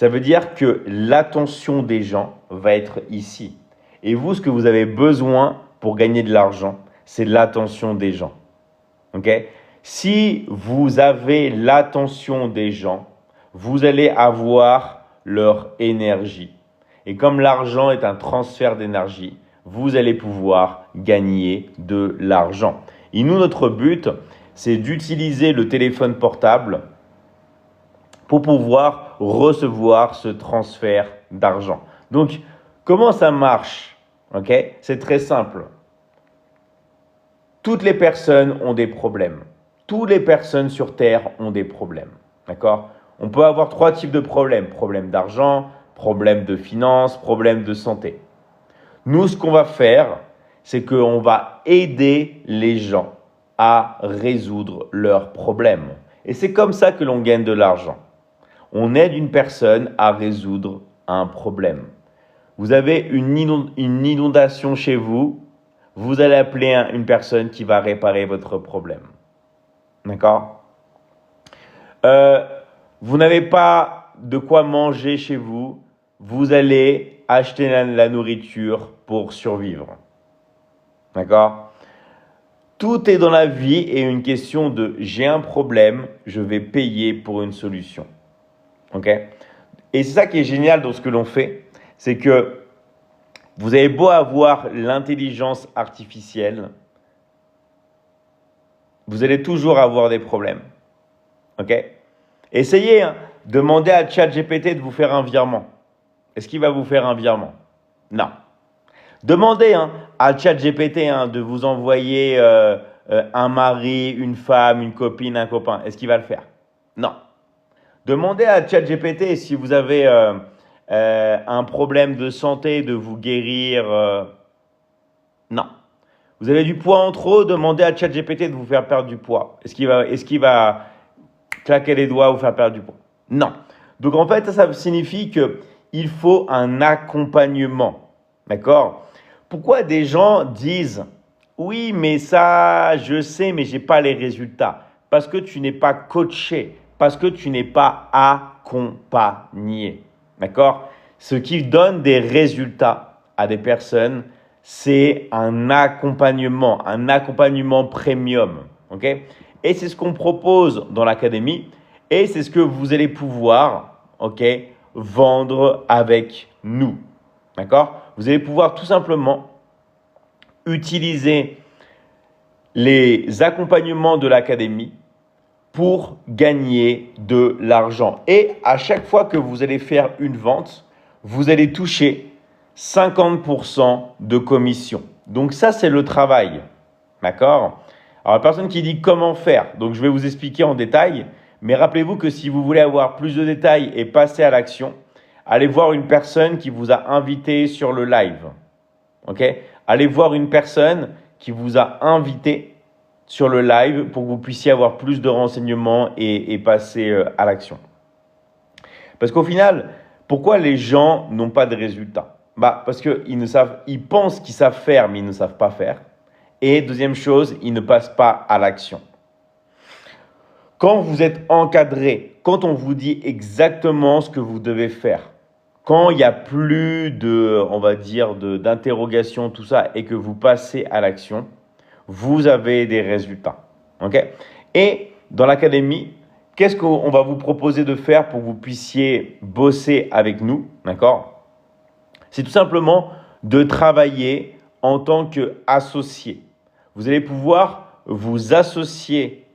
Ça veut dire que l'attention des gens va être ici. Et vous, ce que vous avez besoin pour gagner de l'argent, c'est l'attention des gens. Ok? Si vous avez l'attention des gens, vous allez avoir leur énergie. Et comme l'argent est un transfert d'énergie, vous allez pouvoir gagner de l'argent. Et nous, notre but, c'est d'utiliser le téléphone portable pour pouvoir recevoir ce transfert d'argent. Donc, comment ça marche? Ok? C'est très simple. Toutes les personnes ont des problèmes. Toutes les personnes sur Terre ont des problèmes. D'accord? On peut avoir 3 types de problèmes. Problème d'argent, problème de finances, problème de santé. Nous, ce qu'on va faire, c'est qu'on va aider les gens à résoudre leurs problèmes. Et c'est comme ça que l'on gagne de l'argent. On aide une personne à résoudre un problème. Vous avez une inondation chez vous, vous allez appeler une personne qui va réparer votre problème. D'accord? Vous n'avez pas de quoi manger chez vous, vous allez acheter la nourriture pour survivre. D'accord? Tout est dans la vie et une question de j'ai un problème, je vais payer pour une solution. Ok? Et c'est ça qui est génial dans ce que l'on fait, c'est que vous avez beau avoir l'intelligence artificielle, vous allez toujours avoir des problèmes. Ok? Essayez, demandez à ChatGPT de vous faire un virement. Est-ce qu'il va vous faire un virement? Non. Demandez à ChatGPT de vous envoyer un mari, une femme, une copine, un copain. Est-ce qu'il va le faire? Non. Demandez à ChatGPT si vous avez un problème de santé, de vous guérir. Non. Vous avez du poids en trop, demandez à ChatGPT de vous faire perdre du poids. Est-ce qu'il va claquer les doigts, vous faire perdre du poids? Non. Donc en fait, ça signifie qu'il faut un accompagnement. D'accord? Pourquoi des gens disent « Oui, mais ça, je sais, mais je n'ai pas les résultats. » Parce que tu n'es pas coaché, parce que tu n'es pas accompagné. D'accord? Ce qui donne des résultats à des personnes, c'est un accompagnement premium. Ok? Et c'est ce qu'on propose dans l'académie et c'est ce que vous allez pouvoir vendre avec nous. D'accord? Vous allez pouvoir tout simplement utiliser les accompagnements de l'académie pour gagner de l'argent. Et à chaque fois que vous allez faire une vente, vous allez toucher 50% de commission. Donc ça, c'est le travail. D'accord? Alors, la personne qui dit comment faire, donc je vais vous expliquer en détail, mais rappelez-vous que si vous voulez avoir plus de détails et passer à l'action, allez voir une personne qui vous a invité sur le live. Ok? Allez voir une personne qui vous a invité sur le live pour que vous puissiez avoir plus de renseignements et passer à l'action. Parce qu'au final, pourquoi les gens n'ont pas de résultats? Parce qu'ils pensent qu'ils savent faire, mais ils ne savent pas faire. Et deuxième chose, ils ne passent pas à l'action. Quand vous êtes encadré, quand on vous dit exactement ce que vous devez faire, quand il n'y a plus d'interrogation, tout ça, et que vous passez à l'action, vous avez des résultats. Ok? Et dans l'académie, qu'est-ce qu'on va vous proposer de faire pour que vous puissiez bosser avec nous? D'accord? C'est tout simplement de travailler en tant qu'associé. Vous allez pouvoir vous associer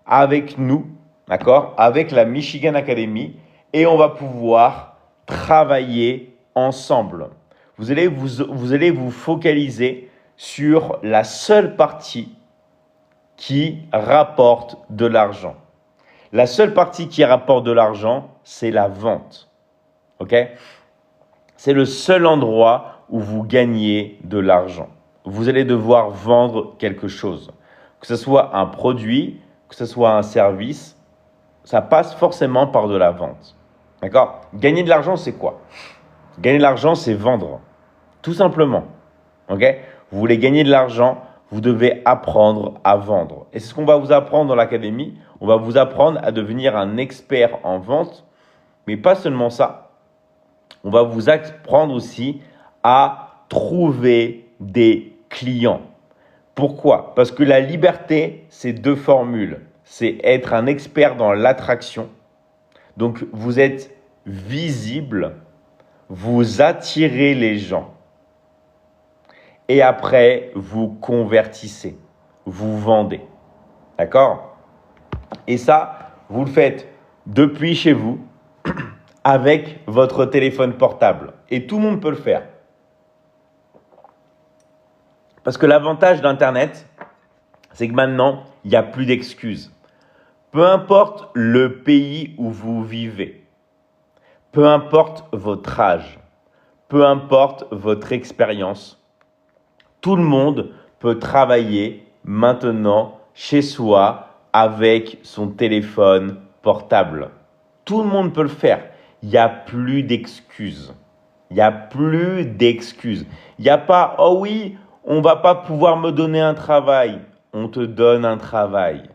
avec nous, d'accord, avec la Michigan Academy, et on va pouvoir travailler ensemble. Vous allez vous focaliser sur la seule partie qui rapporte de l'argent. La seule partie qui rapporte de l'argent, c'est la vente. Ok? C'est le seul endroit où vous gagnez de l'argent. Vous allez devoir vendre quelque chose. Que ce soit un produit, que ce soit un service, ça passe forcément par de la vente. D'accord? Gagner de l'argent, c'est quoi? Gagner de l'argent, c'est vendre. Tout simplement. Ok? Vous voulez gagner de l'argent, vous devez apprendre à vendre. Et c'est ce qu'on va vous apprendre dans l'académie. On va vous apprendre à devenir un expert en vente Mais pas seulement ça, on va vous apprendre aussi à trouver des clients. Pourquoi? Parce que la liberté, c'est 2 formules. C'est être un expert dans l'attraction. Donc, vous êtes visible, vous attirez les gens. Et après, vous convertissez, vous vendez. D'accord? Et ça, vous le faites depuis chez vous, avec votre téléphone portable. Et tout le monde peut le faire. Parce que l'avantage d'Internet, c'est que maintenant, il n'y a plus d'excuses. Peu importe le pays où vous vivez, peu importe votre âge, peu importe votre expérience, tout le monde peut travailler maintenant chez soi avec son téléphone portable. Tout le monde peut le faire. Il n'y a plus d'excuses. Il n'y a plus d'excuses. Il n'y a pas « Oh oui, on ne va pas pouvoir me donner un travail. » On te donne un travail.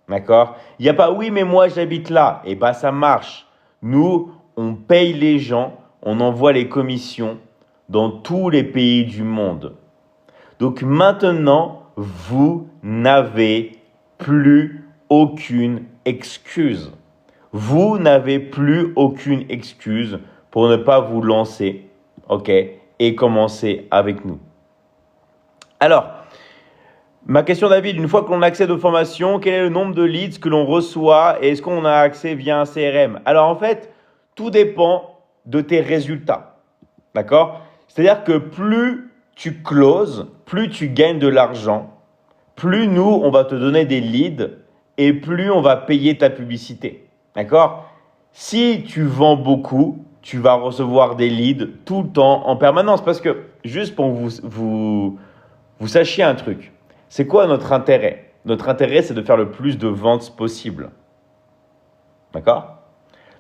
D'accord? Il n'y a pas « Oui, mais moi j'habite là. » Eh bien, ça marche. Nous, on paye les gens, on envoie les commissions dans tous les pays du monde. Donc maintenant, vous n'avez plus aucune excuse. Vous n'avez plus aucune excuse pour ne pas vous lancer, ok, et commencer avec nous. Alors, ma question David, une fois que l'on accède aux formations, quel est le nombre de leads que l'on reçoit et est-ce qu'on a accès via un CRM? Alors en fait, tout dépend de tes résultats, d'accord? C'est-à-dire que plus tu closes, plus tu gagnes de l'argent, plus nous, on va te donner des leads et plus on va payer ta publicité. D'accord? Si tu vends beaucoup, tu vas recevoir des leads tout le temps, en permanence. Parce que, juste pour vous sachiez un truc, c'est quoi notre intérêt? Notre intérêt, c'est de faire le plus de ventes possible. D'accord?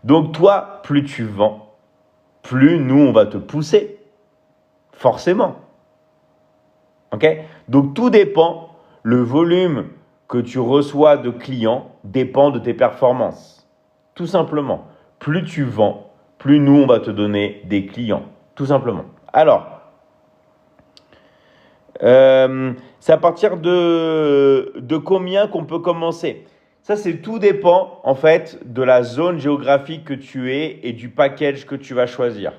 Donc toi, plus tu vends, plus nous, on va te pousser. Forcément. Ok? Donc tout dépend, le volume que tu reçois de clients dépend de tes performances. Tout simplement. Plus tu vends, plus nous, on va te donner des clients. Tout simplement. Alors, c'est à partir de combien qu'on peut commencer? Ça, tout dépend, en fait, de la zone géographique que tu es et du package que tu vas choisir.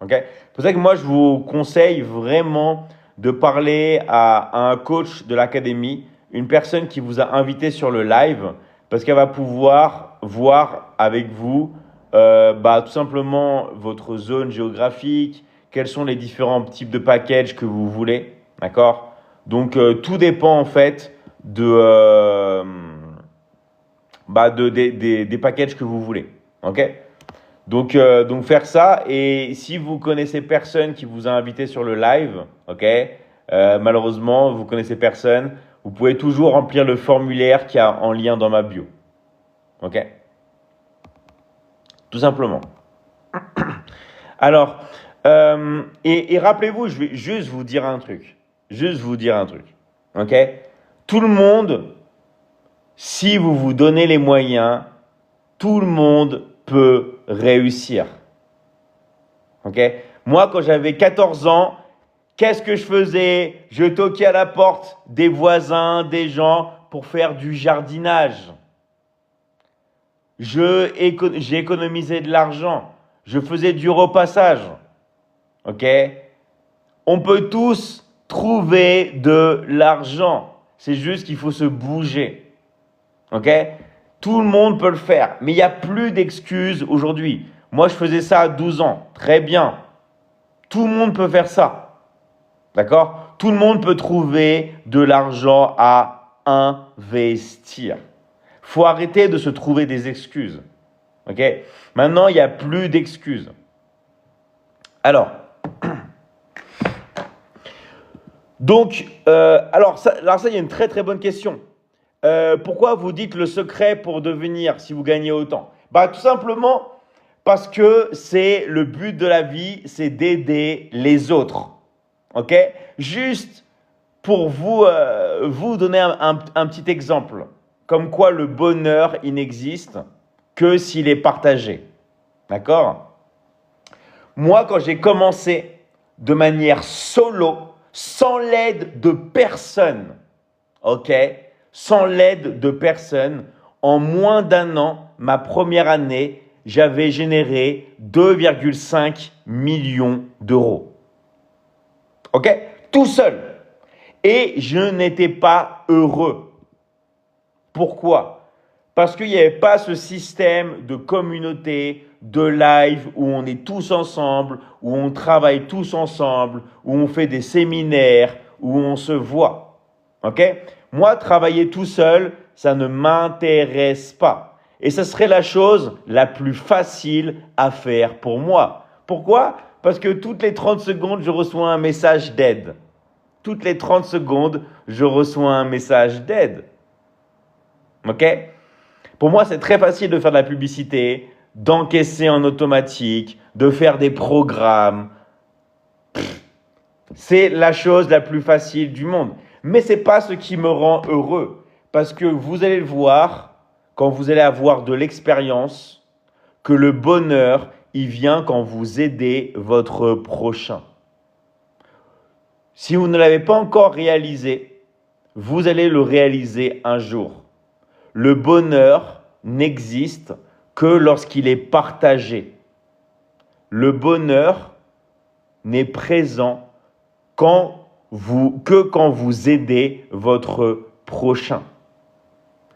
Ok? C'est pour ça que moi, je vous conseille vraiment de parler à un coach de l'académie, une personne qui vous a invité sur le live, parce qu'elle va pouvoir voir avec vous tout simplement votre zone géographique, quels sont les différents types de packages que vous voulez, d'accord? Donc, tout dépend en fait des packages que vous voulez, ok? Donc, faire ça, et si vous connaissez personne qui vous a invité sur le live, ok, malheureusement, vous connaissez personne, vous pouvez toujours remplir le formulaire qui a en lien dans ma bio. Ok? Tout simplement. Alors, et rappelez-vous, je vais juste vous dire un truc. Juste vous dire un truc. Ok? Tout le monde, si vous vous donnez les moyens, tout le monde peut réussir. Ok? Moi, quand j'avais 14 ans, qu'est-ce que je faisais? Je toquais à la porte des voisins, des gens pour faire du jardinage. J'ai économisé de l'argent. Je faisais du repassage. Ok? On peut tous trouver de l'argent. C'est juste qu'il faut se bouger. Ok? Tout le monde peut le faire. Mais il n'y a plus d'excuses aujourd'hui. Moi, je faisais ça à 12 ans. Très bien. Tout le monde peut faire ça. D'accord? Tout le monde peut trouver de l'argent à investir. Il faut arrêter de se trouver des excuses. Ok? Maintenant, il n'y a plus d'excuses. Alors, donc, ça, il y a une très très bonne question. Pourquoi vous dites le secret pour devenir si vous gagnez autant? Tout simplement parce que c'est le but de la vie, c'est d'aider les autres. Ok? Juste pour vous donner un petit exemple. Comme quoi le bonheur, il n'existe que s'il est partagé. D'accord? Moi, quand j'ai commencé de manière solo, sans l'aide de personne, ok? Sans l'aide de personne, en moins d'un an, ma première année, j'avais généré 2,5 millions d'euros. Ok? Tout seul. Et je n'étais pas heureux. Pourquoi? Parce qu'il n'y avait pas ce système de communauté, de live où on est tous ensemble, où on travaille tous ensemble, où on fait des séminaires, où on se voit. Ok? Moi, travailler tout seul, ça ne m'intéresse pas. Et ce serait la chose la plus facile à faire pour moi. Pourquoi? Parce que toutes les 30 secondes, je reçois un message d'aide. Toutes les 30 secondes, je reçois un message d'aide. Ok? Pour moi, c'est très facile de faire de la publicité, d'encaisser en automatique, de faire des programmes. C'est la chose la plus facile du monde. Mais ce n'est pas ce qui me rend heureux. Parce que vous allez le voir, quand vous allez avoir de l'expérience, que le bonheur, il vient quand vous aidez votre prochain. Si vous ne l'avez pas encore réalisé, vous allez le réaliser un jour. Le bonheur n'existe que lorsqu'il est partagé. Le bonheur n'est présent que quand vous aidez votre prochain.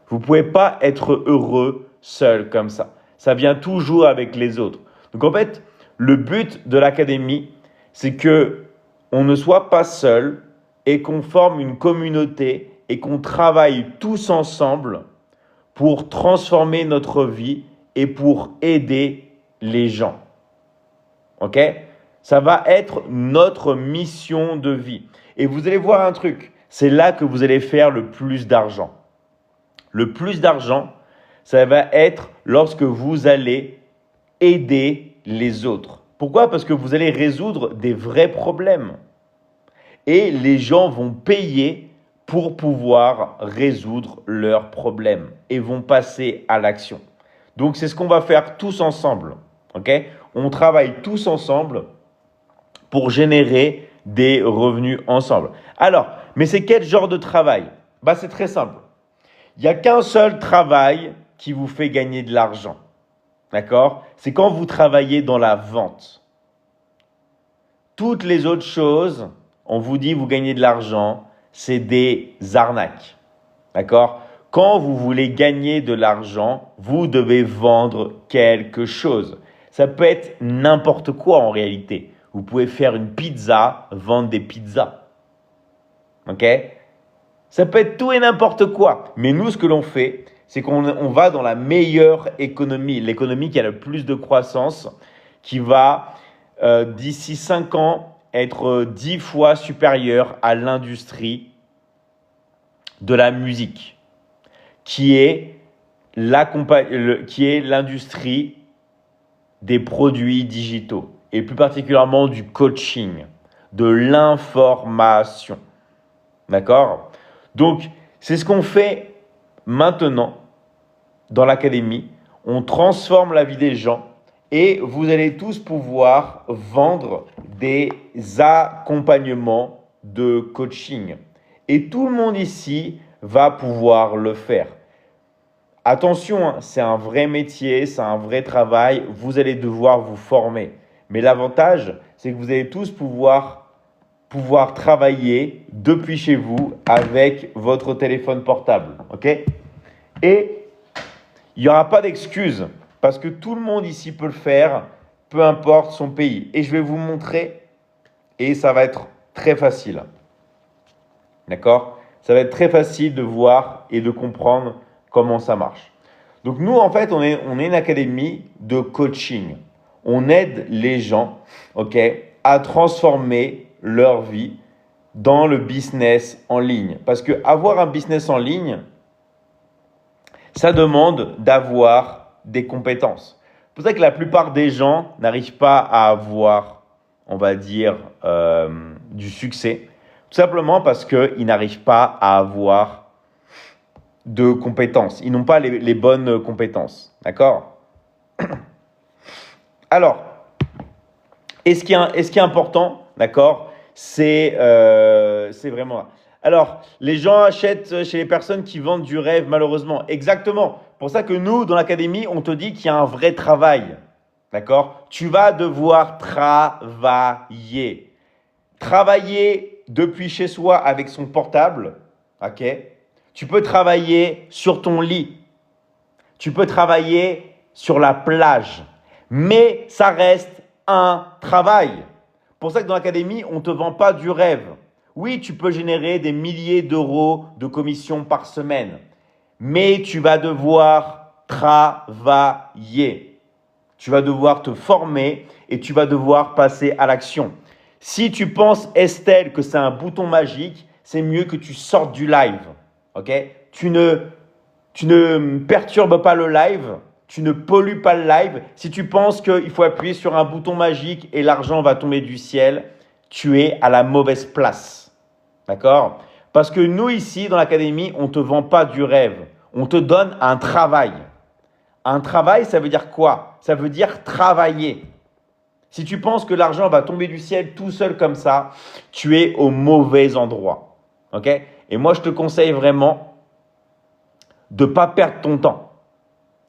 Vous ne pouvez pas être heureux seul comme ça. Ça vient toujours avec les autres. Donc en fait, le but de l'académie, c'est que on ne soit pas seul et qu'on forme une communauté et qu'on travaille tous ensemble pour transformer notre vie et pour aider les gens. Ok? Ça va être notre mission de vie. Et vous allez voir un truc, c'est là que vous allez faire le plus d'argent. Le plus d'argent, ça va être lorsque vous allez aider les autres. Pourquoi? Parce que vous allez résoudre des vrais problèmes. Et les gens vont payer pour pouvoir résoudre leurs problèmes et vont passer à l'action. Donc, c'est ce qu'on va faire tous ensemble. Okay? On travaille tous ensemble pour générer des revenus ensemble. Alors, mais c'est quel genre de travail? C'est très simple. Il n'y a qu'un seul travail qui vous fait gagner de l'argent. D'accord? C'est quand vous travaillez dans la vente. Toutes les autres choses, on vous dit vous gagnez de l'argent, c'est des arnaques. D'accord? Quand vous voulez gagner de l'argent, vous devez vendre quelque chose. Ça peut être n'importe quoi en réalité. Vous pouvez faire une pizza, vendre des pizzas. Ok? Ça peut être tout et n'importe quoi. Mais nous, ce que l'on fait, c'est qu'on va dans la meilleure économie, l'économie qui a le plus de croissance, qui va, d'ici 5 ans, être 10 fois supérieure à l'industrie de la musique, qui est l'industrie des produits digitaux, et plus particulièrement du coaching, de l'information. D'accord? Donc, c'est ce qu'on fait maintenant dans l'académie. On transforme la vie des gens et vous allez tous pouvoir vendre des accompagnements de coaching. Et tout le monde ici va pouvoir le faire. Attention, c'est un vrai métier, c'est un vrai travail. Vous allez devoir vous former. Mais l'avantage, c'est que vous allez tous pouvoir travailler depuis chez vous avec votre téléphone portable. Ok? Et il n'y aura pas d'excuse parce que tout le monde ici peut le faire, peu importe son pays. Et je vais vous montrer et ça va être très facile. D'accord? Ça va être très facile de voir et de comprendre comment ça marche. Donc nous, en fait, on est une académie de coaching. On aide les gens, ok, à transformer leur vie dans le business en ligne. Parce que avoir un business en ligne, ça demande d'avoir des compétences. C'est pour ça que la plupart des gens n'arrivent pas à avoir, on va dire, du succès. Tout simplement parce qu'ils n'arrivent pas à avoir de compétences. Ils n'ont pas les bonnes compétences. D'accord? Alors, et ce qui est important, d'accord, c'est vraiment là. Alors, les gens achètent chez les personnes qui vendent du rêve, malheureusement. Exactement. Pour ça que nous, dans l'académie, on te dit qu'il y a un vrai travail. D'accord? Tu vas devoir travailler. Travailler depuis chez soi avec son portable. Ok? Tu peux travailler sur ton lit. Tu peux travailler sur la plage. Mais ça reste un travail. Pour ça que dans l'académie, on ne te vend pas du rêve. Oui, tu peux générer des milliers d'euros de commissions par semaine, mais tu vas devoir travailler. Tu vas devoir te former et tu vas devoir passer à l'action. Si tu penses, Estelle, que c'est un bouton magique, c'est mieux que tu sortes du live. Okay? Tu ne perturbes pas le live. Tu ne pollues pas le live. Si tu penses qu'il faut appuyer sur un bouton magique et l'argent va tomber du ciel, tu es à la mauvaise place. D'accord? Parce que nous, ici, dans l'académie, on ne te vend pas du rêve. On te donne un travail. Un travail, ça veut dire quoi? Ça veut dire travailler. Si tu penses que l'argent va tomber du ciel tout seul comme ça, tu es au mauvais endroit. Ok? Et moi, je te conseille vraiment de ne pas perdre ton temps.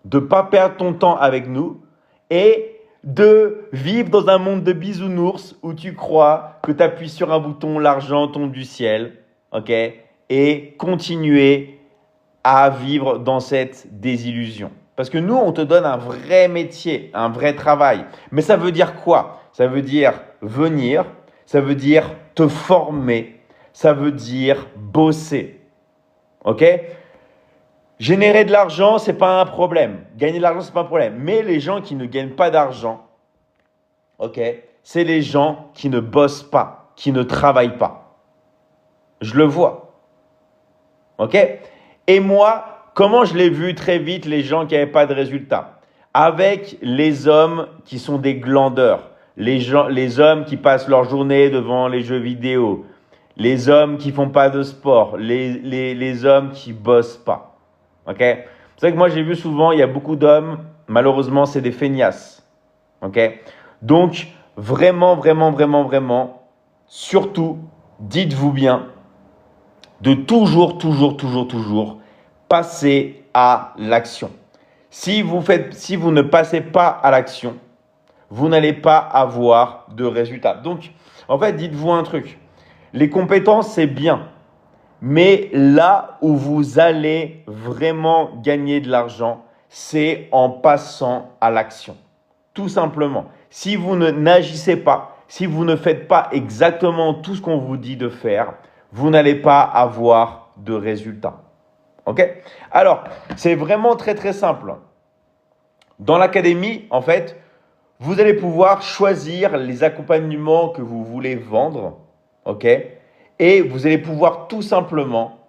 De ne pas perdre ton temps avec nous et de vivre dans un monde de bisounours où tu crois que tu appuies sur un bouton, l'argent tombe du ciel, ok? Et continuer à vivre dans cette désillusion. Parce que nous, on te donne un vrai métier, un vrai travail. Mais ça veut dire quoi? Ça veut dire venir, ça veut dire te former, ça veut dire bosser, ok? Générer de l'argent, ce n'est pas un problème. Gagner de l'argent, ce n'est pas un problème. Mais les gens qui ne gagnent pas d'argent, ok, c'est les gens qui ne bossent pas, qui ne travaillent pas. Je le vois. Ok? Et moi, comment je l'ai vu très vite, les gens qui n'avaient pas de résultats? Avec les hommes qui sont des glandeurs, les hommes qui passent leur journée devant les jeux vidéo, les hommes qui font pas de sport, les hommes qui bossent pas. Ok? C'est vrai que moi, j'ai vu souvent, il y a beaucoup d'hommes, malheureusement, c'est des feignasses. Ok? Donc, vraiment, surtout, dites-vous bien de toujours passer à l'action. Si vous ne passez pas à l'action, vous n'allez pas avoir de résultats. Donc, en fait, dites-vous un truc. Les compétences, c'est bien. Mais là où vous allez vraiment gagner de l'argent, c'est en passant à l'action. Tout simplement. Si vous n'agissez pas, si vous ne faites pas exactement tout ce qu'on vous dit de faire, vous n'allez pas avoir de résultats. Ok? Alors, c'est vraiment très simple. Dans l'académie, en fait, vous allez pouvoir choisir les accompagnements que vous voulez vendre. Ok? Et vous allez pouvoir tout simplement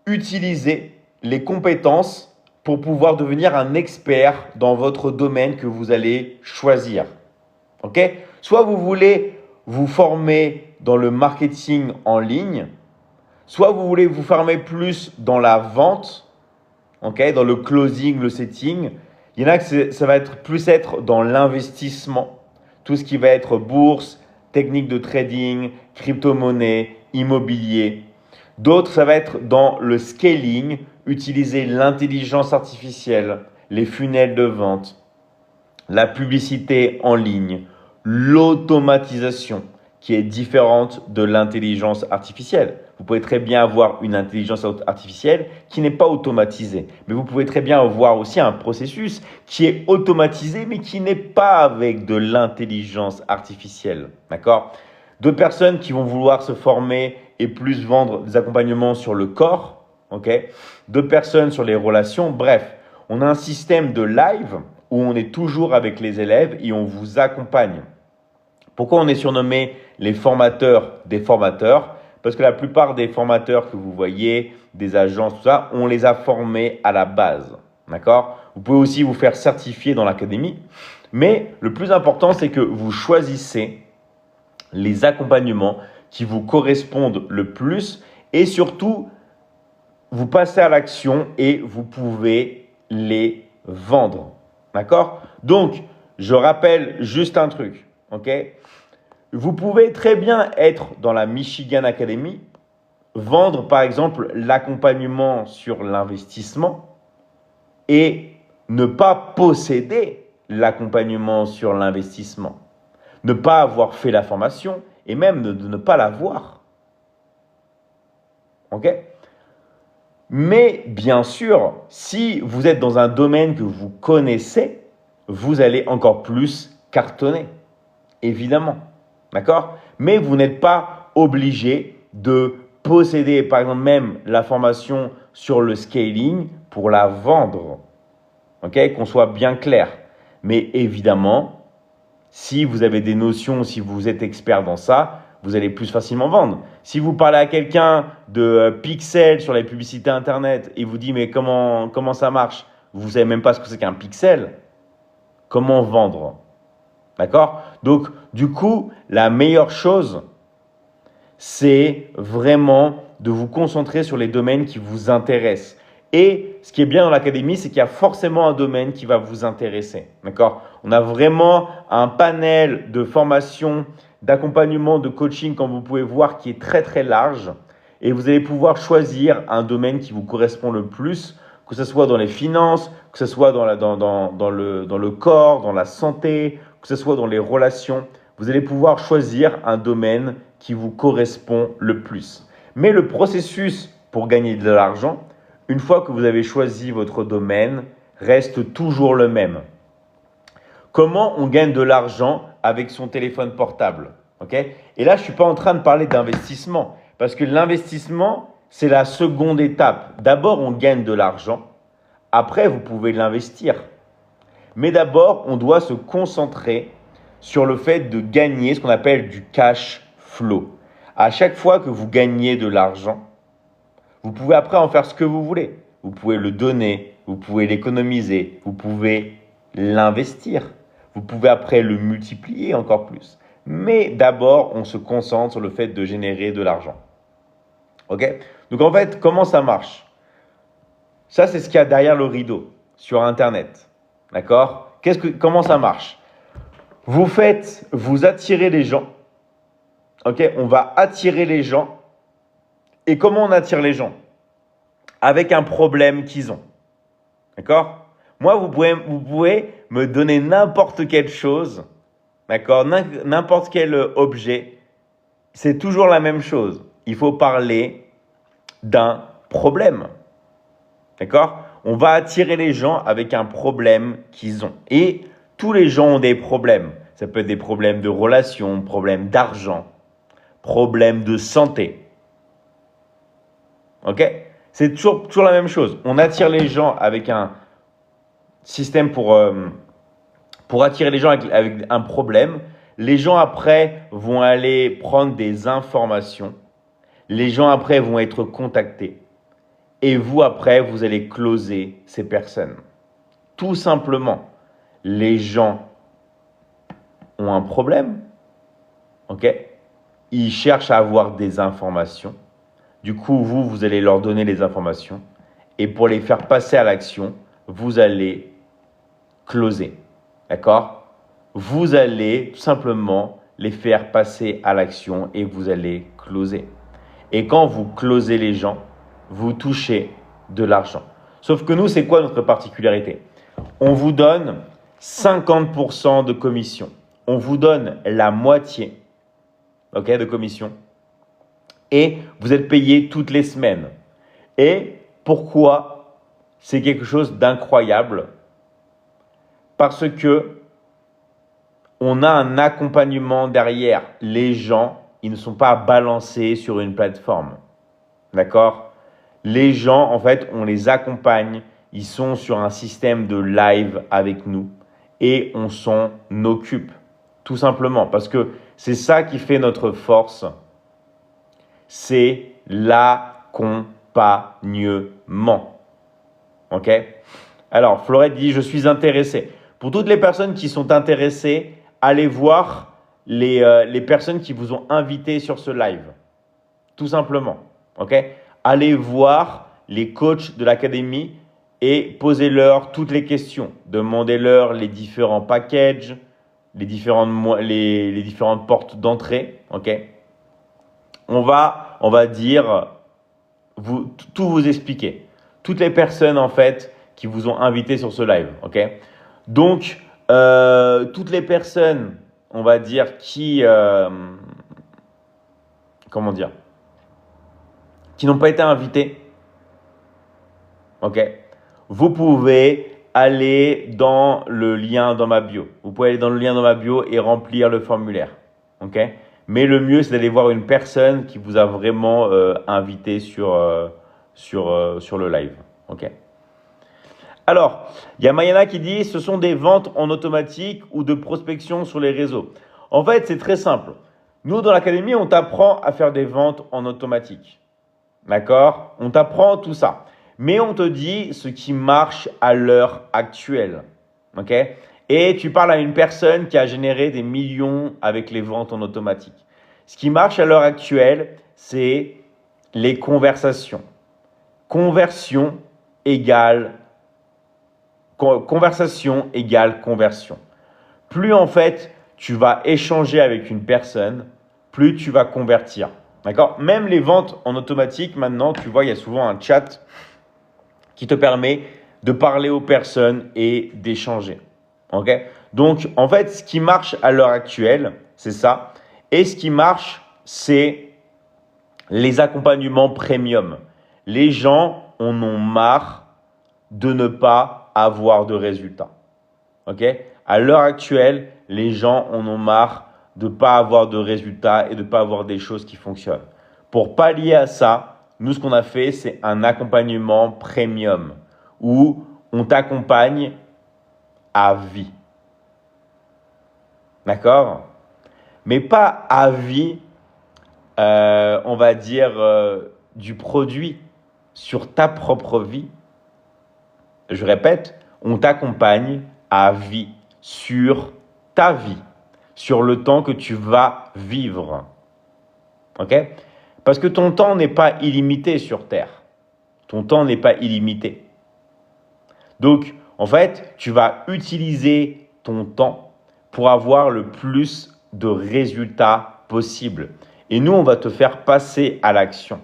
utiliser les compétences pour pouvoir devenir un expert dans votre domaine que vous allez choisir. Ok? Soit vous voulez vous former dans le marketing en ligne, soit vous voulez vous former plus dans la vente, ok, dans le closing, le setting. Il y en a que ça va plus être dans l'investissement, tout ce qui va être bourse, technique de trading, crypto-monnaie, immobilier. D'autres, ça va être dans le scaling, utiliser l'intelligence artificielle, les funnels de vente, la publicité en ligne, l'automatisation qui est différente de l'intelligence artificielle. Vous pouvez très bien avoir une intelligence artificielle qui n'est pas automatisée. Mais vous pouvez très bien avoir aussi un processus qui est automatisé mais qui n'est pas avec de l'intelligence artificielle. D'accord? D'autres personnes qui vont vouloir se former et plus vendre des accompagnements sur le corps. Okay? D'autres personnes sur les relations. Bref, on a un système de live où on est toujours avec les élèves et on vous accompagne. Pourquoi on est surnommé les formateurs des formateurs? Parce que la plupart des formateurs que vous voyez, des agences, tout ça, on les a formés à la base. D'accord? Vous pouvez aussi vous faire certifier dans l'académie. Mais le plus important, c'est que vous choisissez les accompagnements qui vous correspondent le plus et surtout, vous passez à l'action et vous pouvez les vendre. D'accord? Donc, je rappelle juste un truc. Ok? Vous pouvez très bien être dans la Michigan Academy, vendre par exemple l'accompagnement sur l'investissement et ne pas posséder l'accompagnement sur l'investissement. Ne pas avoir fait la formation et même de ne pas l'avoir. Ok? Mais bien sûr, si vous êtes dans un domaine que vous connaissez, vous allez encore plus cartonner, évidemment. D'accord? Mais vous n'êtes pas obligé de posséder, par exemple, même la formation sur le scaling pour la vendre. Ok? Qu'on soit bien clair. Mais évidemment, si vous avez des notions, si vous êtes expert dans ça, vous allez plus facilement vendre. Si vous parlez à quelqu'un de pixel sur les publicités internet et vous dit mais comment ça marche, vous ne savez même pas ce que c'est qu'un pixel, comment vendre? D'accord? Donc du coup, la meilleure chose, c'est vraiment de vous concentrer sur les domaines qui vous intéressent. Et ce qui est bien dans l'académie, c'est qu'il y a forcément un domaine qui va vous intéresser. D'accord? On a vraiment un panel de formation, d'accompagnement, de coaching, comme vous pouvez voir, qui est très très large. Et vous allez pouvoir choisir un domaine qui vous correspond le plus, que ce soit dans les finances, que ce soit dans le corps, dans la santé, que ce soit dans les relations. Vous allez pouvoir choisir un domaine qui vous correspond le plus. Mais le processus pour gagner de l'argent, une fois que vous avez choisi votre domaine, reste toujours le même. Comment on gagne de l'argent avec son téléphone portable? Okay? Et là, je ne suis pas en train de parler d'investissement, parce que l'investissement, c'est la seconde étape. D'abord, on gagne de l'argent. Après, vous pouvez l'investir. Mais d'abord, on doit se concentrer sur le fait de gagner ce qu'on appelle du cash flow. À chaque fois que vous gagnez de l'argent, vous pouvez après en faire ce que vous voulez. Vous pouvez le donner, vous pouvez l'économiser, vous pouvez l'investir. Vous pouvez après le multiplier encore plus. Mais d'abord, on se concentre sur le fait de générer de l'argent. Ok? Donc en fait, comment ça marche? Ça, c'est ce qu'il y a derrière le rideau sur Internet. D'accord? Comment ça marche? Vous attirez les gens. Ok? On va attirer les gens. Et comment on attire les gens? Avec un problème qu'ils ont. D'accord? Moi, vous pouvez me donner n'importe quelle chose, d'accord? N'importe quel objet. C'est toujours la même chose. Il faut parler d'un problème. D'accord? On va attirer les gens avec un problème qu'ils ont. Et tous les gens ont des problèmes. Ça peut être des problèmes de relations, problèmes d'argent, problèmes de santé. Ok? C'est toujours la même chose. On attire les gens avec un système pour attirer les gens avec un problème. Les gens après vont aller prendre des informations. Les gens après vont être contactés. Et vous après, vous allez closer ces personnes. Tout simplement, les gens ont un problème. Ok? Ils cherchent à avoir des informations. Du coup, vous allez leur donner les informations. Et pour les faire passer à l'action, vous allez closer. D'accord? Vous allez tout simplement les faire passer à l'action et vous allez closer. Et quand vous closez les gens, vous touchez de l'argent. Sauf que nous, c'est quoi notre particularité? On vous donne 50% de commission. On vous donne la moitié, ok, de commission. Et vous êtes payé toutes les semaines. Et pourquoi c'est quelque chose d'incroyable? Parce que on a un accompagnement derrière. Les gens, ils ne sont pas balancés sur une plateforme. D'accord? Les gens, en fait, on les accompagne. Ils sont sur un système de live avec nous. Et on s'en occupe. Tout simplement. Parce que c'est ça qui fait notre force. C'est l'accompagnement. Ok? Alors, Florette dit, je suis intéressé. Pour toutes les personnes qui sont intéressées, allez voir les personnes qui vous ont invité sur ce live. Tout simplement. Ok? Allez voir les coachs de l'académie et posez-leur toutes les questions. Demandez-leur les différents packages, les différentes portes d'entrée. Ok? On va dire, tout vous expliquer. Toutes les personnes, en fait, qui vous ont invité sur ce live. Ok? Donc, toutes les personnes, on va dire, qui n'ont pas été invitées, ok, vous pouvez aller dans le lien dans ma bio. Vous pouvez aller dans le lien dans ma bio et remplir le formulaire, ok. Mais le mieux, c'est d'aller voir une personne qui vous a vraiment invité sur le live, ok. Alors, il y a Mayana qui dit « Ce sont des ventes en automatique ou de prospection sur les réseaux ». En fait, c'est très simple. Nous, dans l'académie, on t'apprend à faire des ventes en automatique. D'accord? On t'apprend tout ça. Mais on te dit ce qui marche à l'heure actuelle. Ok? Et tu parles à une personne qui a généré des millions avec les ventes en automatique. Ce qui marche à l'heure actuelle, c'est les conversations. Conversion égale conversion. Plus en fait tu vas échanger avec une personne, plus tu vas convertir. D'accord? Même les ventes en automatique, maintenant, tu vois, il y a souvent un chat qui te permet de parler aux personnes et d'échanger. Ok? Donc, en fait, ce qui marche à l'heure actuelle, c'est ça. Et ce qui marche, c'est les accompagnements premium. Les gens en ont marre de ne pas avoir de résultats. Ok? À l'heure actuelle, les gens en ont marre de ne pas avoir de résultats et de ne pas avoir des choses qui fonctionnent. Pour pallier à ça, nous, ce qu'on a fait, c'est un accompagnement premium où on t'accompagne à vie. D'accord? Mais pas à vie, on va dire, du produit sur ta propre vie. Je répète, on t'accompagne à vie sur ta vie, sur le temps que tu vas vivre. Ok? Parce que ton temps n'est pas illimité sur Terre. Ton temps n'est pas illimité. Donc, en fait, tu vas utiliser ton temps pour avoir le plus de résultats possible. Et nous, on va te faire passer à l'action.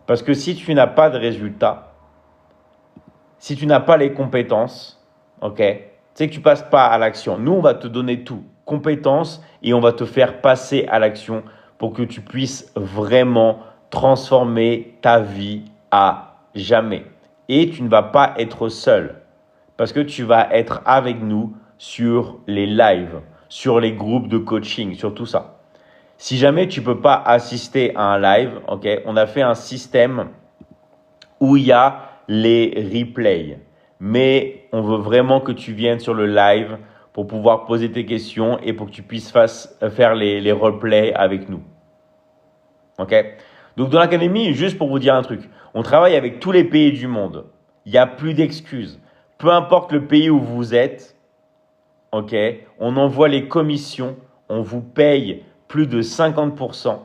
Parce que si tu n'as pas de résultats, si tu n'as pas les compétences, ok, c'est que tu ne passes pas à l'action. Nous, on va te donner tout, compétences, et on va te faire passer à l'action pour que tu puisses vraiment transformer ta vie à jamais. Et tu ne vas pas être seul parce que tu vas être avec nous sur les lives, sur les groupes de coaching, sur tout ça. Si jamais tu ne peux pas assister à un live, ok, on a fait un système où il y a les replays. Mais on veut vraiment que tu viennes sur le live pour pouvoir poser tes questions et pour que tu puisses faire les replays avec nous. Ok? Donc dans l'académie, juste pour vous dire un truc, on travaille avec tous les pays du monde. Il n'y a plus d'excuses. Peu importe le pays où vous êtes, ok, on envoie les commissions, on vous paye plus de 50%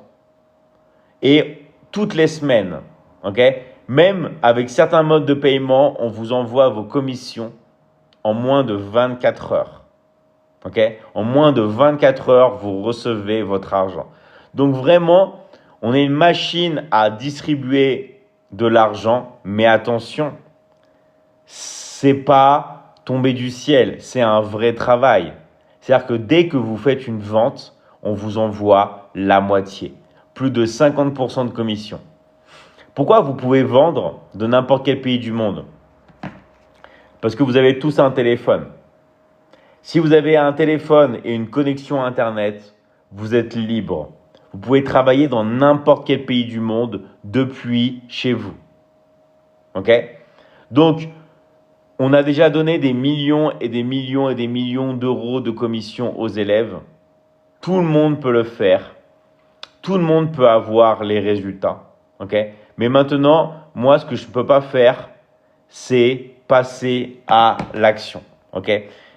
et toutes les semaines, ok? Même avec certains modes de paiement, on vous envoie vos commissions en moins de 24 heures. Ok? En moins de 24 heures, vous recevez votre argent. Donc vraiment, on est une machine à distribuer de l'argent, mais attention, c'est pas tomber du ciel, c'est un vrai travail. C'est-à-dire que dès que vous faites une vente, on vous envoie la moitié, plus de 50% de commission. Pourquoi vous pouvez vendre de n'importe quel pays du monde? Parce que vous avez tous un téléphone. Si vous avez un téléphone et une connexion Internet, vous êtes libre. Vous pouvez travailler dans n'importe quel pays du monde depuis chez vous. Ok? Donc, on a déjà donné des millions et des millions et des millions d'euros de commission aux élèves. Tout le monde peut le faire. Tout le monde peut avoir les résultats. Ok? Mais maintenant, moi, ce que je ne peux pas faire, c'est passer à l'action. Ok?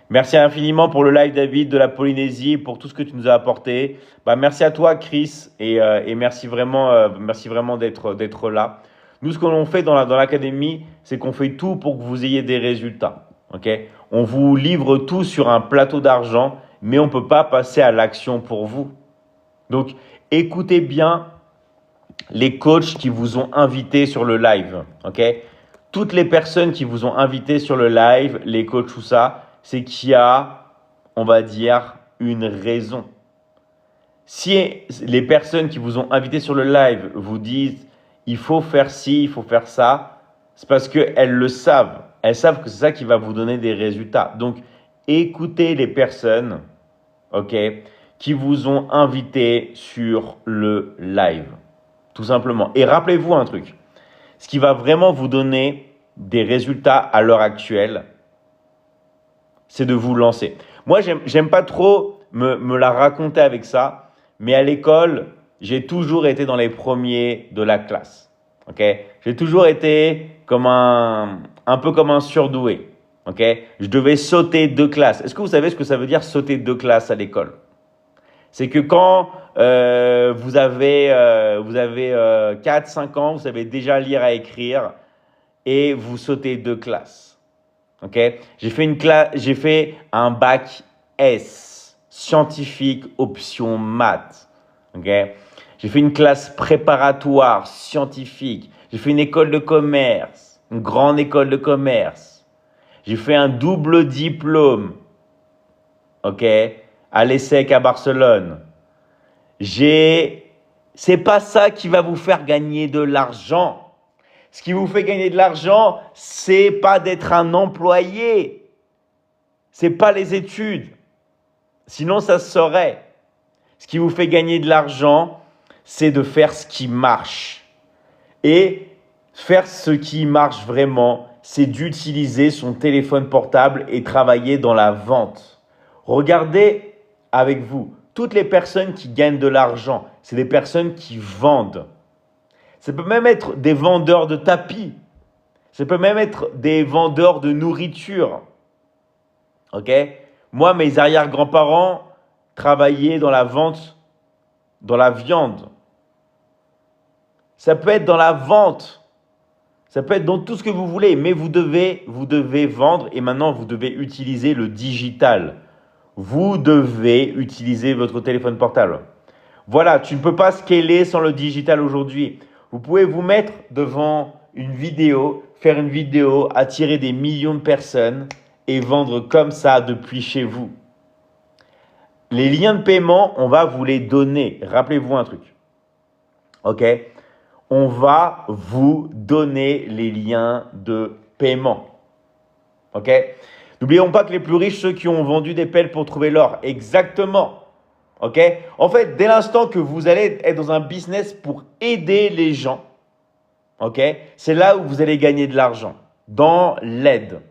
Merci infiniment pour le live, David, de la Polynésie, pour tout ce que tu nous as apporté. Merci à toi, Chris, et merci vraiment d'être là. Nous, ce que l'on fait dans l'académie, c'est qu'on fait tout pour que vous ayez des résultats. Okay? On vous livre tout sur un plateau d'argent, mais on ne peut pas passer à l'action pour vous. Donc, écoutez bien les coachs qui vous ont invité sur le live. Okay? Toutes les personnes qui vous ont invité sur le live, les coachs, tout ça, c'est qu'il y a, on va dire, une raison. Si les personnes qui vous ont invité sur le live vous disent « il faut faire ci, il faut faire ça », c'est parce qu'elles le savent. Elles savent que c'est ça qui va vous donner des résultats. Donc, écoutez les personnes qui vous ont invité sur le live, tout simplement. Et rappelez-vous un truc, ce qui va vraiment vous donner des résultats à l'heure actuelle, c'est de vous lancer. Moi, j'aime pas trop me la raconter avec ça, mais à l'école, j'ai toujours été dans les premiers de la classe. J'ai toujours été comme un peu comme un surdoué. Je devais sauter 2 classes. Est-ce que vous savez ce que ça veut dire sauter 2 classes à l'école? C'est que quand vous avez 4-5 ans, vous savez déjà lire et écrire et vous sautez 2 classes. J'ai fait un bac S, scientifique, option maths. J'ai fait une classe préparatoire scientifique. J'ai fait une école de commerce, une grande école de commerce. J'ai fait un double diplôme, à l'ESSEC à Barcelone. C'est pas ça qui va vous faire gagner de l'argent. Ce qui vous fait gagner de l'argent, c'est pas d'être un employé. C'est pas les études. Sinon, ça se saurait. Ce qui vous fait gagner de l'argent, c'est de faire ce qui marche. Et faire ce qui marche vraiment, c'est d'utiliser son téléphone portable et travailler dans la vente. Regardez avec vous, toutes les personnes qui gagnent de l'argent, c'est des personnes qui vendent. Ça peut même être des vendeurs de tapis. Ça peut même être des vendeurs de nourriture. Moi, mes arrière-grands-parents travaillaient dans la vente, dans la viande. Ça peut être dans la vente. Ça peut être dans tout ce que vous voulez, mais vous devez vendre et maintenant vous devez utiliser le digital. Vous devez utiliser votre téléphone portable. Voilà, tu ne peux pas scaler sans le digital aujourd'hui. Vous pouvez vous mettre devant une vidéo, faire une vidéo, attirer des millions de personnes et vendre comme ça depuis chez vous. Les liens de paiement, on va vous les donner. Rappelez-vous un truc. On va vous donner les liens de paiement. N'oublions pas que les plus riches, ceux qui ont vendu des pelles pour trouver l'or. Exactement. En fait, dès l'instant que vous allez être dans un business pour aider les gens, c'est là où vous allez gagner de l'argent, dans l'aide.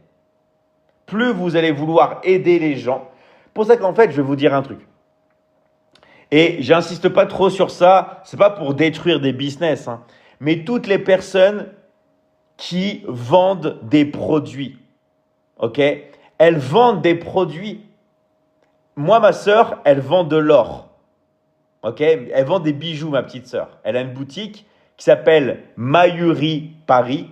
Plus vous allez vouloir aider les gens. Pour ça qu'en fait, je vais vous dire un truc. Et j'insiste pas trop sur ça, c'est pas pour détruire des business, mais toutes les personnes qui vendent des produits, elles vendent des produits. Moi, ma sœur, elle vend de l'or, elle vend des bijoux, ma petite sœur. Elle a une boutique qui s'appelle Mayuri Paris,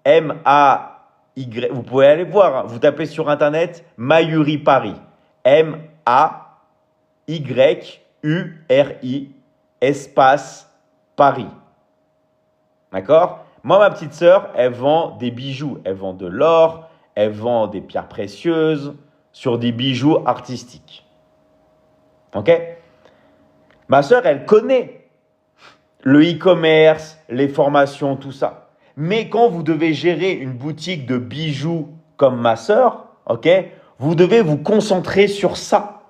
M-A-Y, vous pouvez aller voir, vous tapez sur internet Mayuri Paris, M-A-Y-U-R-I, espace Paris. D'accord? Moi, ma petite sœur, elle vend des bijoux, elle vend de l'or, elle vend des pierres précieuses sur des bijoux artistiques. Ma sœur, elle connaît le e-commerce, les formations, tout ça. Mais quand vous devez gérer une boutique de bijoux comme ma sœur, vous devez vous concentrer sur ça.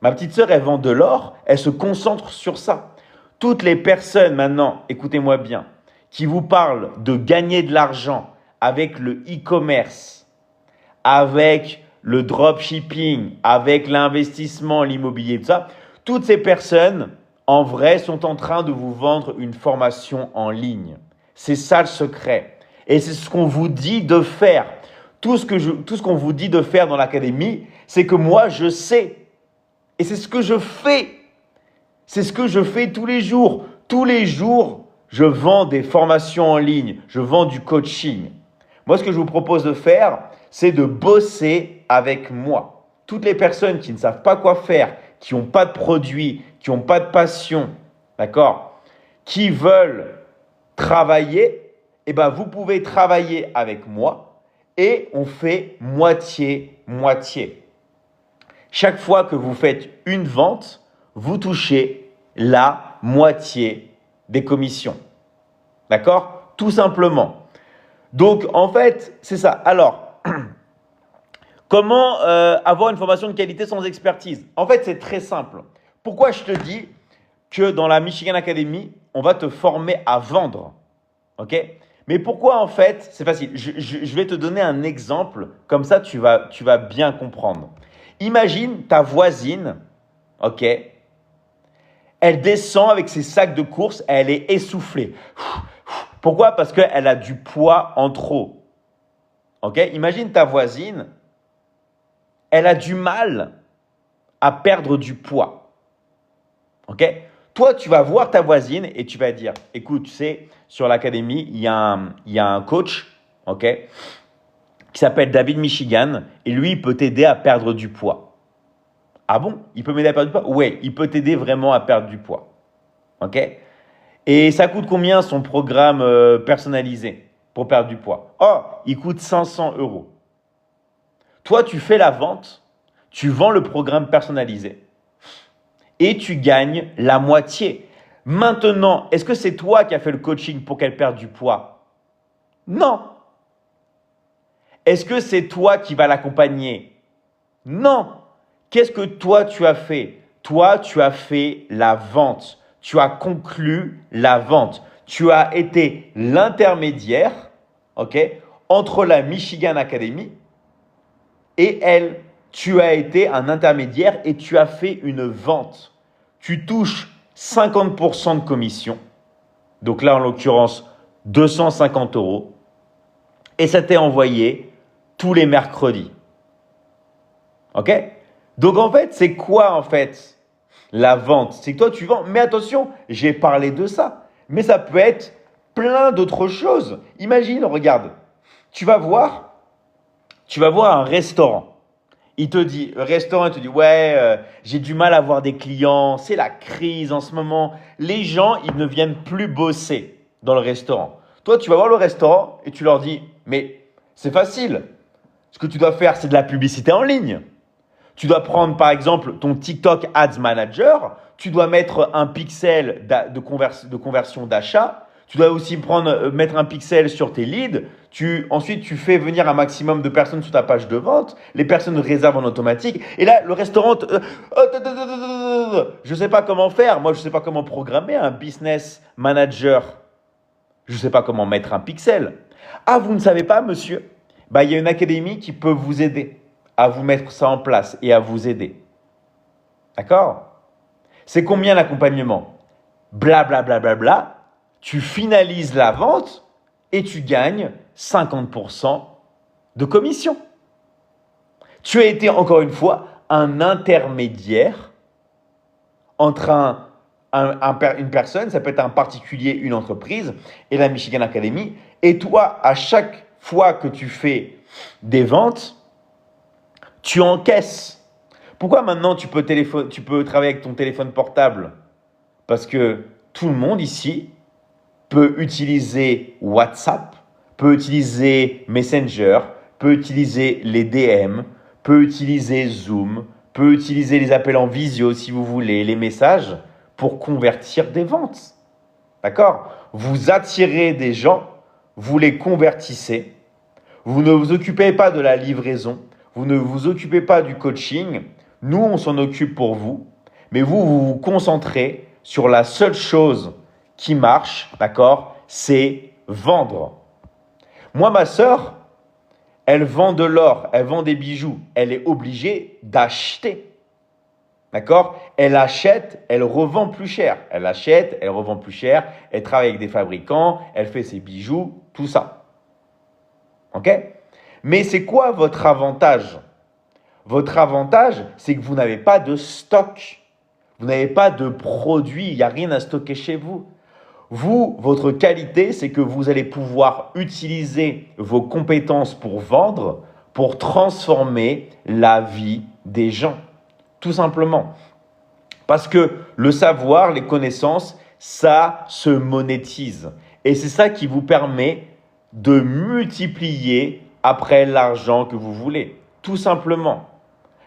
Ma petite sœur, elle vend de l'or, elle se concentre sur ça. Toutes les personnes maintenant, écoutez-moi bien, qui vous parlent de gagner de l'argent avec le e-commerce, avec le dropshipping, avec l'investissement, l'immobilier, tout ça, toutes ces personnes, en vrai, sont en train de vous vendre une formation en ligne. C'est ça le secret. Et c'est ce qu'on vous dit de faire. Tout ce qu'on vous dit de faire dans l'académie, c'est que moi, je sais. Et c'est ce que je fais. C'est ce que je fais tous les jours. Tous les jours, je vends des formations en ligne, je vends du coaching. Moi, ce que je vous propose de faire, c'est de bosser avec moi. Toutes les personnes qui ne savent pas quoi faire, qui n'ont pas de produit, qui n'ont pas de passion, d'accord, qui veulent travailler, eh ben, vous pouvez travailler avec moi et on fait moitié-moitié. Chaque fois que vous faites une vente, vous touchez la moitié des commissions. D'accord? Tout simplement. Donc, en fait, c'est ça. Alors, comment avoir une formation de qualité sans expertise? En fait, c'est très simple. Pourquoi je te dis que dans la Michigan Academy, on va te former à vendre? Ok? Mais pourquoi en fait? C'est facile. Je vais te donner un exemple. Comme ça, tu vas bien comprendre. Imagine ta voisine, ok? Elle descend avec ses sacs de courses, elle est essoufflée. Pourquoi? Parce qu'elle a du poids en trop. Ok? Imagine ta voisine, elle a du mal à perdre du poids. Ok? Toi, tu vas voir ta voisine et tu vas dire, écoute, tu sais, sur l'académie, il y a un coach, ok, qui s'appelle David Michigan et lui, il peut t'aider à perdre du poids. Ah bon? Il peut m'aider à perdre du poids? Oui, il peut t'aider vraiment à perdre du poids. Ok? Et ça coûte combien son programme personnalisé pour perdre du poids? Oh, il coûte 500 €. Toi, tu fais la vente, tu vends le programme personnalisé et tu gagnes la moitié. Maintenant, est-ce que c'est toi qui as fait le coaching pour qu'elle perde du poids? Non. Est-ce que c'est toi qui vas l'accompagner? Non. Qu'est-ce que toi tu as fait? Toi, tu as fait la vente. Tu as conclu la vente. Tu as été l'intermédiaire, ok, entre la Michigan Academy et elle. Tu as été un intermédiaire et tu as fait une vente. Tu touches 50% de commission. Donc là, en l'occurrence, 250 €. Et ça t'est envoyé tous les mercredis. Ok? Donc en fait, c'est quoi en fait la vente? C'est que toi tu vends, mais attention, j'ai parlé de ça, mais ça peut être plein d'autres choses. Imagine, regarde, tu vas voir un restaurant. Le restaurant il te dit ouais, j'ai du mal à avoir des clients, c'est la crise en ce moment. Les gens, ils ne viennent plus bosser dans le restaurant. Toi, tu vas voir le restaurant et tu leur dis mais c'est facile. Ce que tu dois faire, c'est de la publicité en ligne. Tu dois prendre par exemple ton TikTok Ads Manager, tu dois mettre un pixel de conversion d'achat, tu dois aussi mettre un pixel sur tes leads, ensuite tu fais venir un maximum de personnes sur ta page de vente, les personnes réservent en automatique, et là le restaurant, je ne sais pas comment faire, moi je ne sais pas comment programmer un business manager, je ne sais pas comment mettre un pixel. Ah, vous ne savez pas monsieur? Bah, il y a une académie qui peut vous aider à vous mettre ça en place et à vous aider. D'accord? C'est combien l'accompagnement? Bla, bla, bla, bla, bla. Tu finalises la vente et tu gagnes 50% de commission. Tu as été, encore une fois, un intermédiaire entre une personne, ça peut être un particulier, une entreprise, et la Michigan Academy. Et toi, à chaque fois que tu fais des ventes, tu encaisses. Pourquoi maintenant tu peux travailler avec ton téléphone portable? Parce que tout le monde ici peut utiliser WhatsApp, peut utiliser Messenger, peut utiliser les DM, peut utiliser Zoom, peut utiliser les appels en visio si vous voulez, les messages pour convertir des ventes. D'accord? Vous attirez des gens, vous les convertissez, vous ne vous occupez pas de la livraison, vous ne vous occupez pas du coaching, nous on s'en occupe pour vous, mais vous vous concentrez sur la seule chose qui marche, d'accord? C'est vendre. Moi, ma sœur, elle vend de l'or, elle vend des bijoux, elle est obligée d'acheter. D'accord? Elle achète, elle revend plus cher. Elle achète, elle revend plus cher, elle travaille avec des fabricants, elle fait ses bijoux, tout ça. Ok? Mais c'est quoi votre avantage? Votre avantage, c'est que vous n'avez pas de stock. Vous n'avez pas de produit, il n'y a rien à stocker chez vous. Vous, votre qualité, c'est que vous allez pouvoir utiliser vos compétences pour vendre, pour transformer la vie des gens. Tout simplement. Parce que le savoir, les connaissances, ça se monétise. Et c'est ça qui vous permet de multiplier après l'argent que vous voulez. Tout simplement.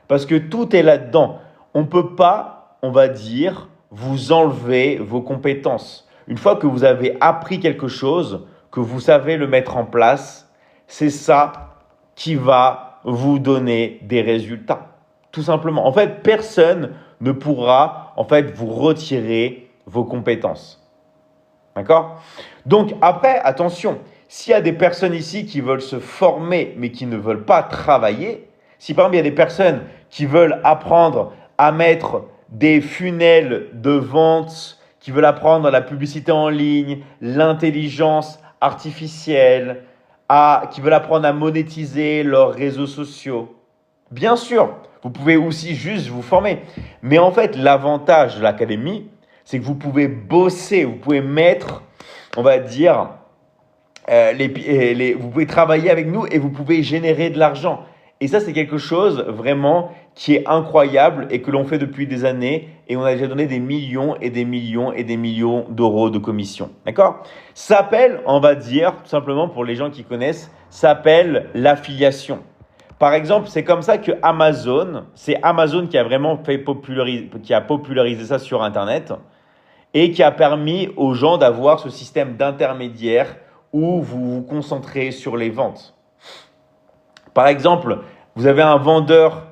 Parce que tout est là-dedans. On ne peut pas, on va dire, vous enlever vos compétences. Une fois que vous avez appris quelque chose, que vous savez le mettre en place, c'est ça qui va vous donner des résultats. Tout simplement. En fait, personne ne pourra vous retirer vos compétences. D'accord? Donc après, attention, s'il y a des personnes ici qui veulent se former mais qui ne veulent pas travailler, si par exemple il y a des personnes qui veulent apprendre à mettre des funnels de vente, qui veulent apprendre la publicité en ligne, l'intelligence artificielle, qui veulent apprendre à monétiser leurs réseaux sociaux, bien sûr, vous pouvez aussi juste vous former. Mais en fait, l'avantage de l'académie, c'est que vous pouvez bosser, vous pouvez mettre, on va dire, vous pouvez travailler avec nous et vous pouvez générer de l'argent. Et ça, c'est quelque chose vraiment qui est incroyable et que l'on fait depuis des années et on a déjà donné des millions et des millions et des millions d'euros de commission. D'accord? Ça s'appelle, on va dire, tout simplement pour les gens qui connaissent, ça s'appelle l'affiliation. Par exemple, c'est comme ça que c'est Amazon qui a vraiment popularisé ça sur Internet et qui a permis aux gens d'avoir ce système d'intermédiaire où vous vous concentrez sur les ventes. Par exemple, vous avez un vendeur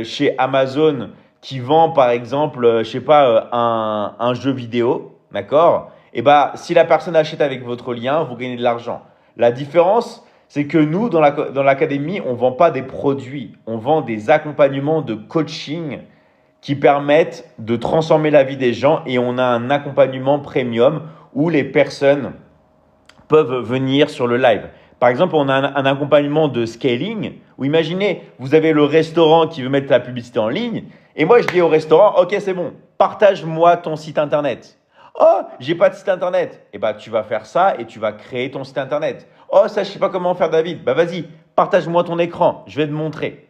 chez Amazon qui vend par exemple, je sais pas, un jeu vidéo, d'accord? Et si la personne achète avec votre lien, vous gagnez de l'argent. La différence, c'est que nous, dans l'académie, on ne vend pas des produits, on vend des accompagnements de coaching qui permettent de transformer la vie des gens et on a un accompagnement premium où les personnes peuvent venir sur le live. Par exemple, on a un accompagnement de scaling où imaginez, vous avez le restaurant qui veut mettre la publicité en ligne et moi je dis au restaurant, ok c'est bon, partage-moi ton site internet. Oh, j'ai pas de site internet. Tu vas faire ça et tu vas créer ton site internet. Oh, ça, je sais pas comment faire, David. Vas-y, partage-moi ton écran. Je vais te montrer.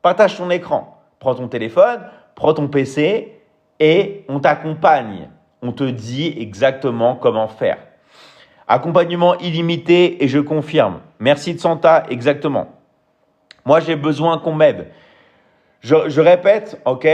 Partage ton écran. Prends ton téléphone, prends ton PC et on t'accompagne. On te dit exactement comment faire. Accompagnement illimité et je confirme. Merci de Santa, exactement. Moi, j'ai besoin qu'on m'aide. Je répète, ok,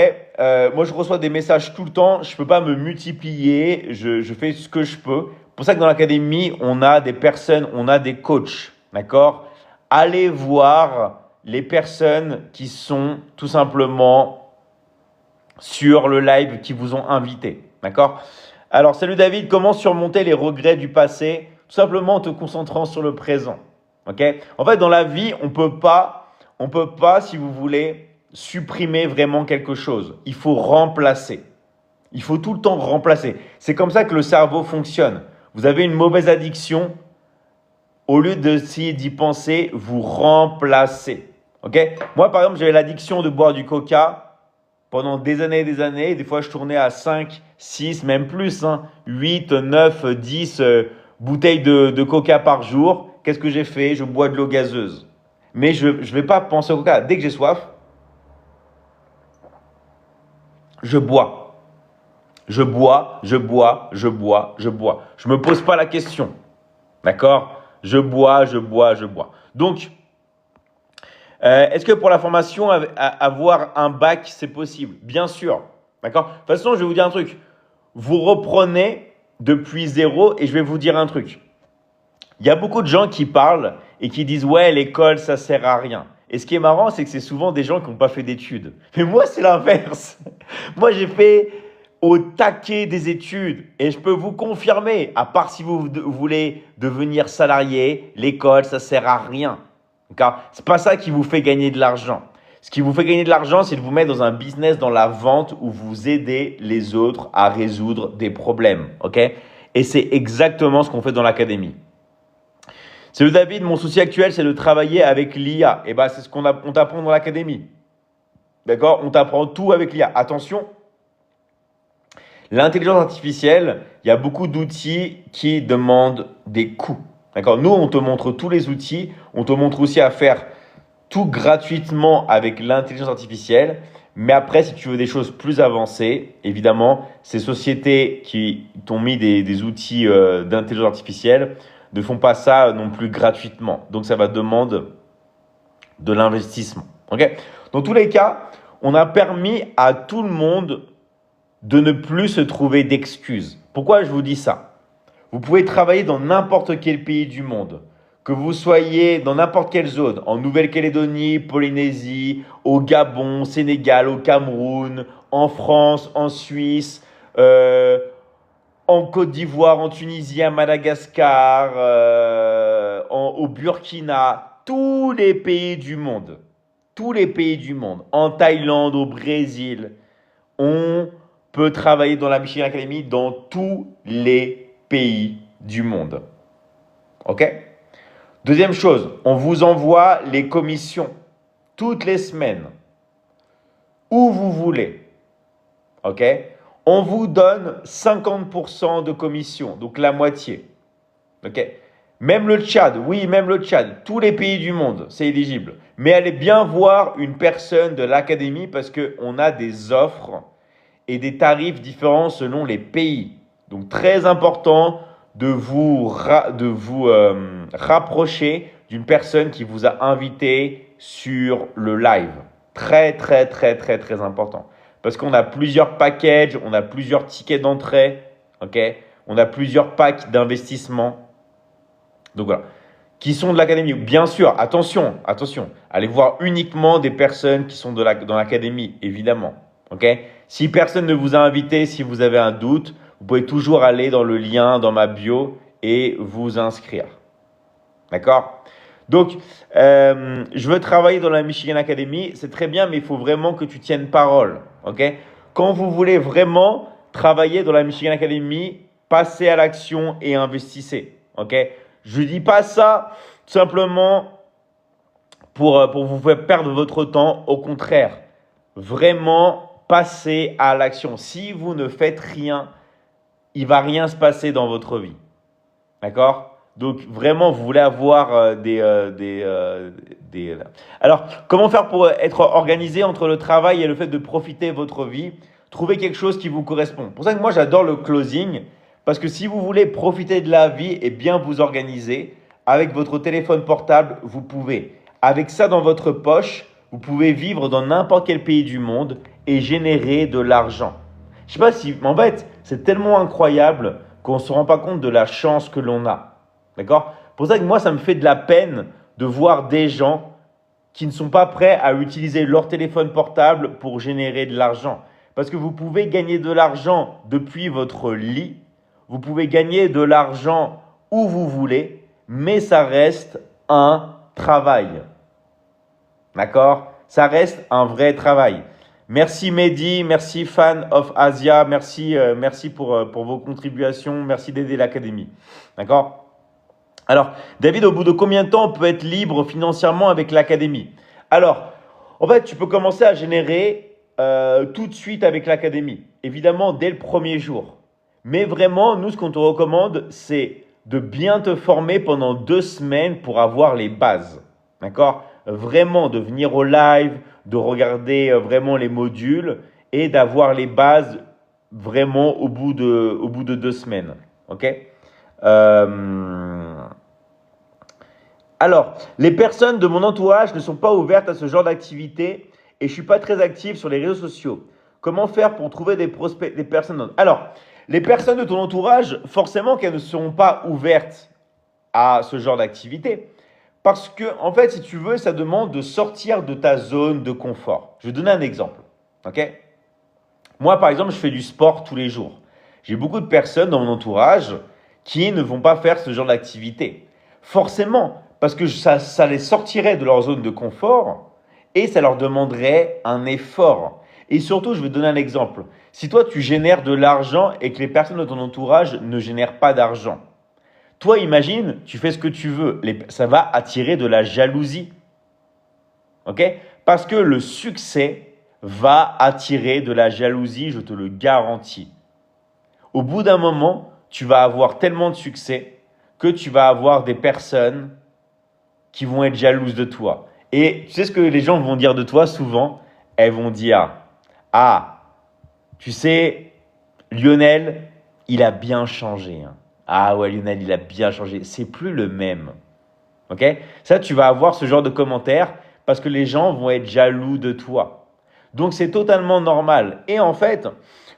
moi je reçois des messages tout le temps, je ne peux pas me multiplier, je fais ce que je peux. C'est pour ça que dans l'académie, on a des personnes, on a des coachs, d'accord? Allez voir les personnes qui sont tout simplement sur le live qui vous ont invité, d'accord? Alors, salut David, comment surmonter les regrets du passé? Tout simplement en te concentrant sur le présent, ok? En fait, dans la vie, on peut pas, si vous voulez, supprimer vraiment quelque chose. Il faut remplacer. Il faut tout le temps remplacer. C'est comme ça que le cerveau fonctionne. Vous avez une mauvaise addiction, au lieu d'essayer d'y penser, vous remplacez. Okay? Moi, par exemple, j'avais l'addiction de boire du coca pendant des années et des années. Des fois, je tournais à 5, 6, même plus, 8, 9, 10 bouteilles de coca par jour. Qu'est-ce que j'ai fait? Je bois de l'eau gazeuse. Mais je ne vais pas penser au coca. Dès que j'ai soif, je bois. Je bois. Je ne me pose pas la question. D'accord? Je bois. Donc, est-ce que pour la formation, avoir un bac, c'est possible? Bien sûr. D'accord? De toute façon, je vais vous dire un truc. Vous reprenez depuis zéro et je vais vous dire un truc. Il y a beaucoup de gens qui parlent et qui disent « Ouais, l'école, ça sert à rien ». Et ce qui est marrant, c'est que c'est souvent des gens qui n'ont pas fait d'études. Mais moi, c'est l'inverse. Moi, j'ai fait au taquet des études. Et je peux vous confirmer, à part si vous voulez devenir salarié, l'école, ça ne sert à rien. Ce n'est pas ça qui vous fait gagner de l'argent. Ce qui vous fait gagner de l'argent, c'est de vous mettre dans un business, dans la vente, où vous aidez les autres à résoudre des problèmes. Okay? Et c'est exactement ce qu'on fait dans l'académie. C'est le David, mon souci actuel, c'est de travailler avec l'IA. Et c'est ce qu'on t'apprend dans l'académie. D'accord? On t'apprend tout avec l'IA. Attention, L'intelligence artificielle, il y a beaucoup d'outils qui demandent des coûts. D'accord? Nous, on te montre tous les outils. On te montre aussi à faire tout gratuitement avec l'intelligence artificielle. Mais après, si tu veux des choses plus avancées, évidemment, ces sociétés qui t'ont mis des outils d'intelligence artificielle ne font pas ça non plus gratuitement. Donc, ça va demander de l'investissement. Okay? Dans tous les cas, on a permis à tout le monde de ne plus se trouver d'excuses. Pourquoi je vous dis ça? Vous pouvez travailler dans n'importe quel pays du monde. Que vous soyez dans n'importe quelle zone, en Nouvelle-Calédonie, Polynésie, au Gabon, au Sénégal, au Cameroun, en France, en Suisse, en Côte d'Ivoire, en Tunisie, à Madagascar, au Burkina, tous les pays du monde, en Thaïlande, au Brésil, on peut travailler dans la Michigan Academy dans tous les pays du monde. OK? Deuxième chose, on vous envoie les commissions toutes les semaines, où vous voulez. OK? On vous donne 50% de commission, donc la moitié. OK? Même le Tchad, oui, même le Tchad, tous les pays du monde, c'est éligible. Mais allez bien voir une personne de l'académie parce qu'on a des offres et des tarifs différents selon les pays. Donc, très important de vous rapprocher d'une personne qui vous a invité sur le live. Très, très, très, très, très important. Parce qu'on a plusieurs packages, on a plusieurs tickets d'entrée, ok? On a plusieurs packs d'investissement. Donc voilà, qui sont de l'académie. Bien sûr, attention, allez voir uniquement des personnes qui sont dans l'académie, évidemment. Ok? Si personne ne vous a invité, si vous avez un doute, vous pouvez toujours aller dans le lien dans ma bio et vous inscrire. D'accord? Donc, je veux travailler dans la Michigan Academy, c'est très bien, mais il faut vraiment que tu tiennes parole. Ok? Quand vous voulez vraiment travailler dans la Michigan Academy, passez à l'action et investissez. Ok? Je ne dis pas ça simplement pour vous faire perdre votre temps. Au contraire, vraiment passez à l'action. Si vous ne faites rien, il ne va rien se passer dans votre vie. D'accord? Donc, vraiment, vous voulez avoir Alors, comment faire pour être organisé entre le travail et le fait de profiter de votre vie? Trouvez quelque chose qui vous correspond. Pour ça que moi, j'adore le closing. Parce que si vous voulez profiter de la vie et bien vous organiser, avec votre téléphone portable, vous pouvez. Avec ça dans votre poche, vous pouvez vivre dans n'importe quel pays du monde et générer de l'argent. Je ne sais pas si, en fait, c'est tellement incroyable qu'on ne se rend pas compte de la chance que l'on a. D'accord? Pour ça que moi, ça me fait de la peine de voir des gens qui ne sont pas prêts à utiliser leur téléphone portable pour générer de l'argent. Parce que vous pouvez gagner de l'argent depuis votre lit. Vous pouvez gagner de l'argent où vous voulez, mais ça reste un travail. D'accord? Ça reste un vrai travail. Merci Mehdi, merci Fan of Asia, merci pour vos contributions, merci d'aider l'académie. D'accord? Alors, David, au bout de combien de temps on peut être libre financièrement avec l'académie? Alors, en fait, tu peux commencer à générer tout de suite avec l'académie. Évidemment, dès le premier jour. Mais vraiment, nous, ce qu'on te recommande, c'est de bien te former pendant 2 semaines pour avoir les bases. D'accord? Vraiment, de venir au live, de regarder vraiment les modules et d'avoir les bases vraiment au bout de 2 semaines. Ok? Alors, les personnes de mon entourage ne sont pas ouvertes à ce genre d'activité et je ne suis pas très active sur les réseaux sociaux. Comment faire pour trouver des prospects, des personnes? Alors, les personnes de ton entourage, forcément qu'elles ne seront pas ouvertes à ce genre d'activité. Parce que, en fait, si tu veux, ça demande de sortir de ta zone de confort. Je vais donner un exemple. Ok? Moi, par exemple, je fais du sport tous les jours. J'ai beaucoup de personnes dans mon entourage qui ne vont pas faire ce genre d'activité. Forcément, parce que ça les sortirait de leur zone de confort et ça leur demanderait un effort. Et surtout, je vais te donner un exemple. Si toi, tu génères de l'argent et que les personnes de ton entourage ne génèrent pas d'argent, toi, imagine, tu fais ce que tu veux. Ça va attirer de la jalousie. Ok? Parce que le succès va attirer de la jalousie, je te le garantis. au bout d'un moment, tu vas avoir tellement de succès que tu vas avoir des personnes qui vont être jalouses de toi. Et tu sais ce que les gens vont dire de toi souvent? Elles vont dire, ah, tu sais, Lionel, il a bien changé, hein. Ah ouais, Lionel, il a bien changé. C'est plus le même. Ok? Ça, tu vas avoir ce genre de commentaires parce que les gens vont être jaloux de toi. Donc, c'est totalement normal. Et en fait,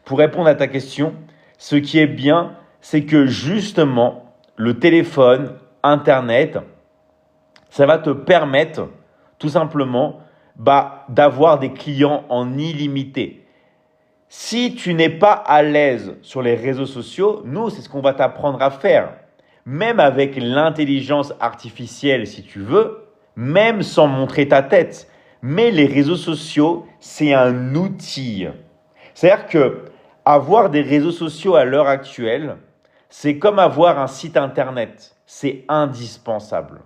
pour répondre à ta question, ce qui est bien, c'est que justement, le téléphone, Internet, ça va te permettre tout simplement d'avoir des clients en illimité. Si tu n'es pas à l'aise sur les réseaux sociaux, nous, c'est ce qu'on va t'apprendre à faire. Même avec l'intelligence artificielle, si tu veux, même sans montrer ta tête. Mais les réseaux sociaux, c'est un outil. C'est-à-dire que avoir des réseaux sociaux à l'heure actuelle, c'est comme avoir un site internet. C'est indispensable.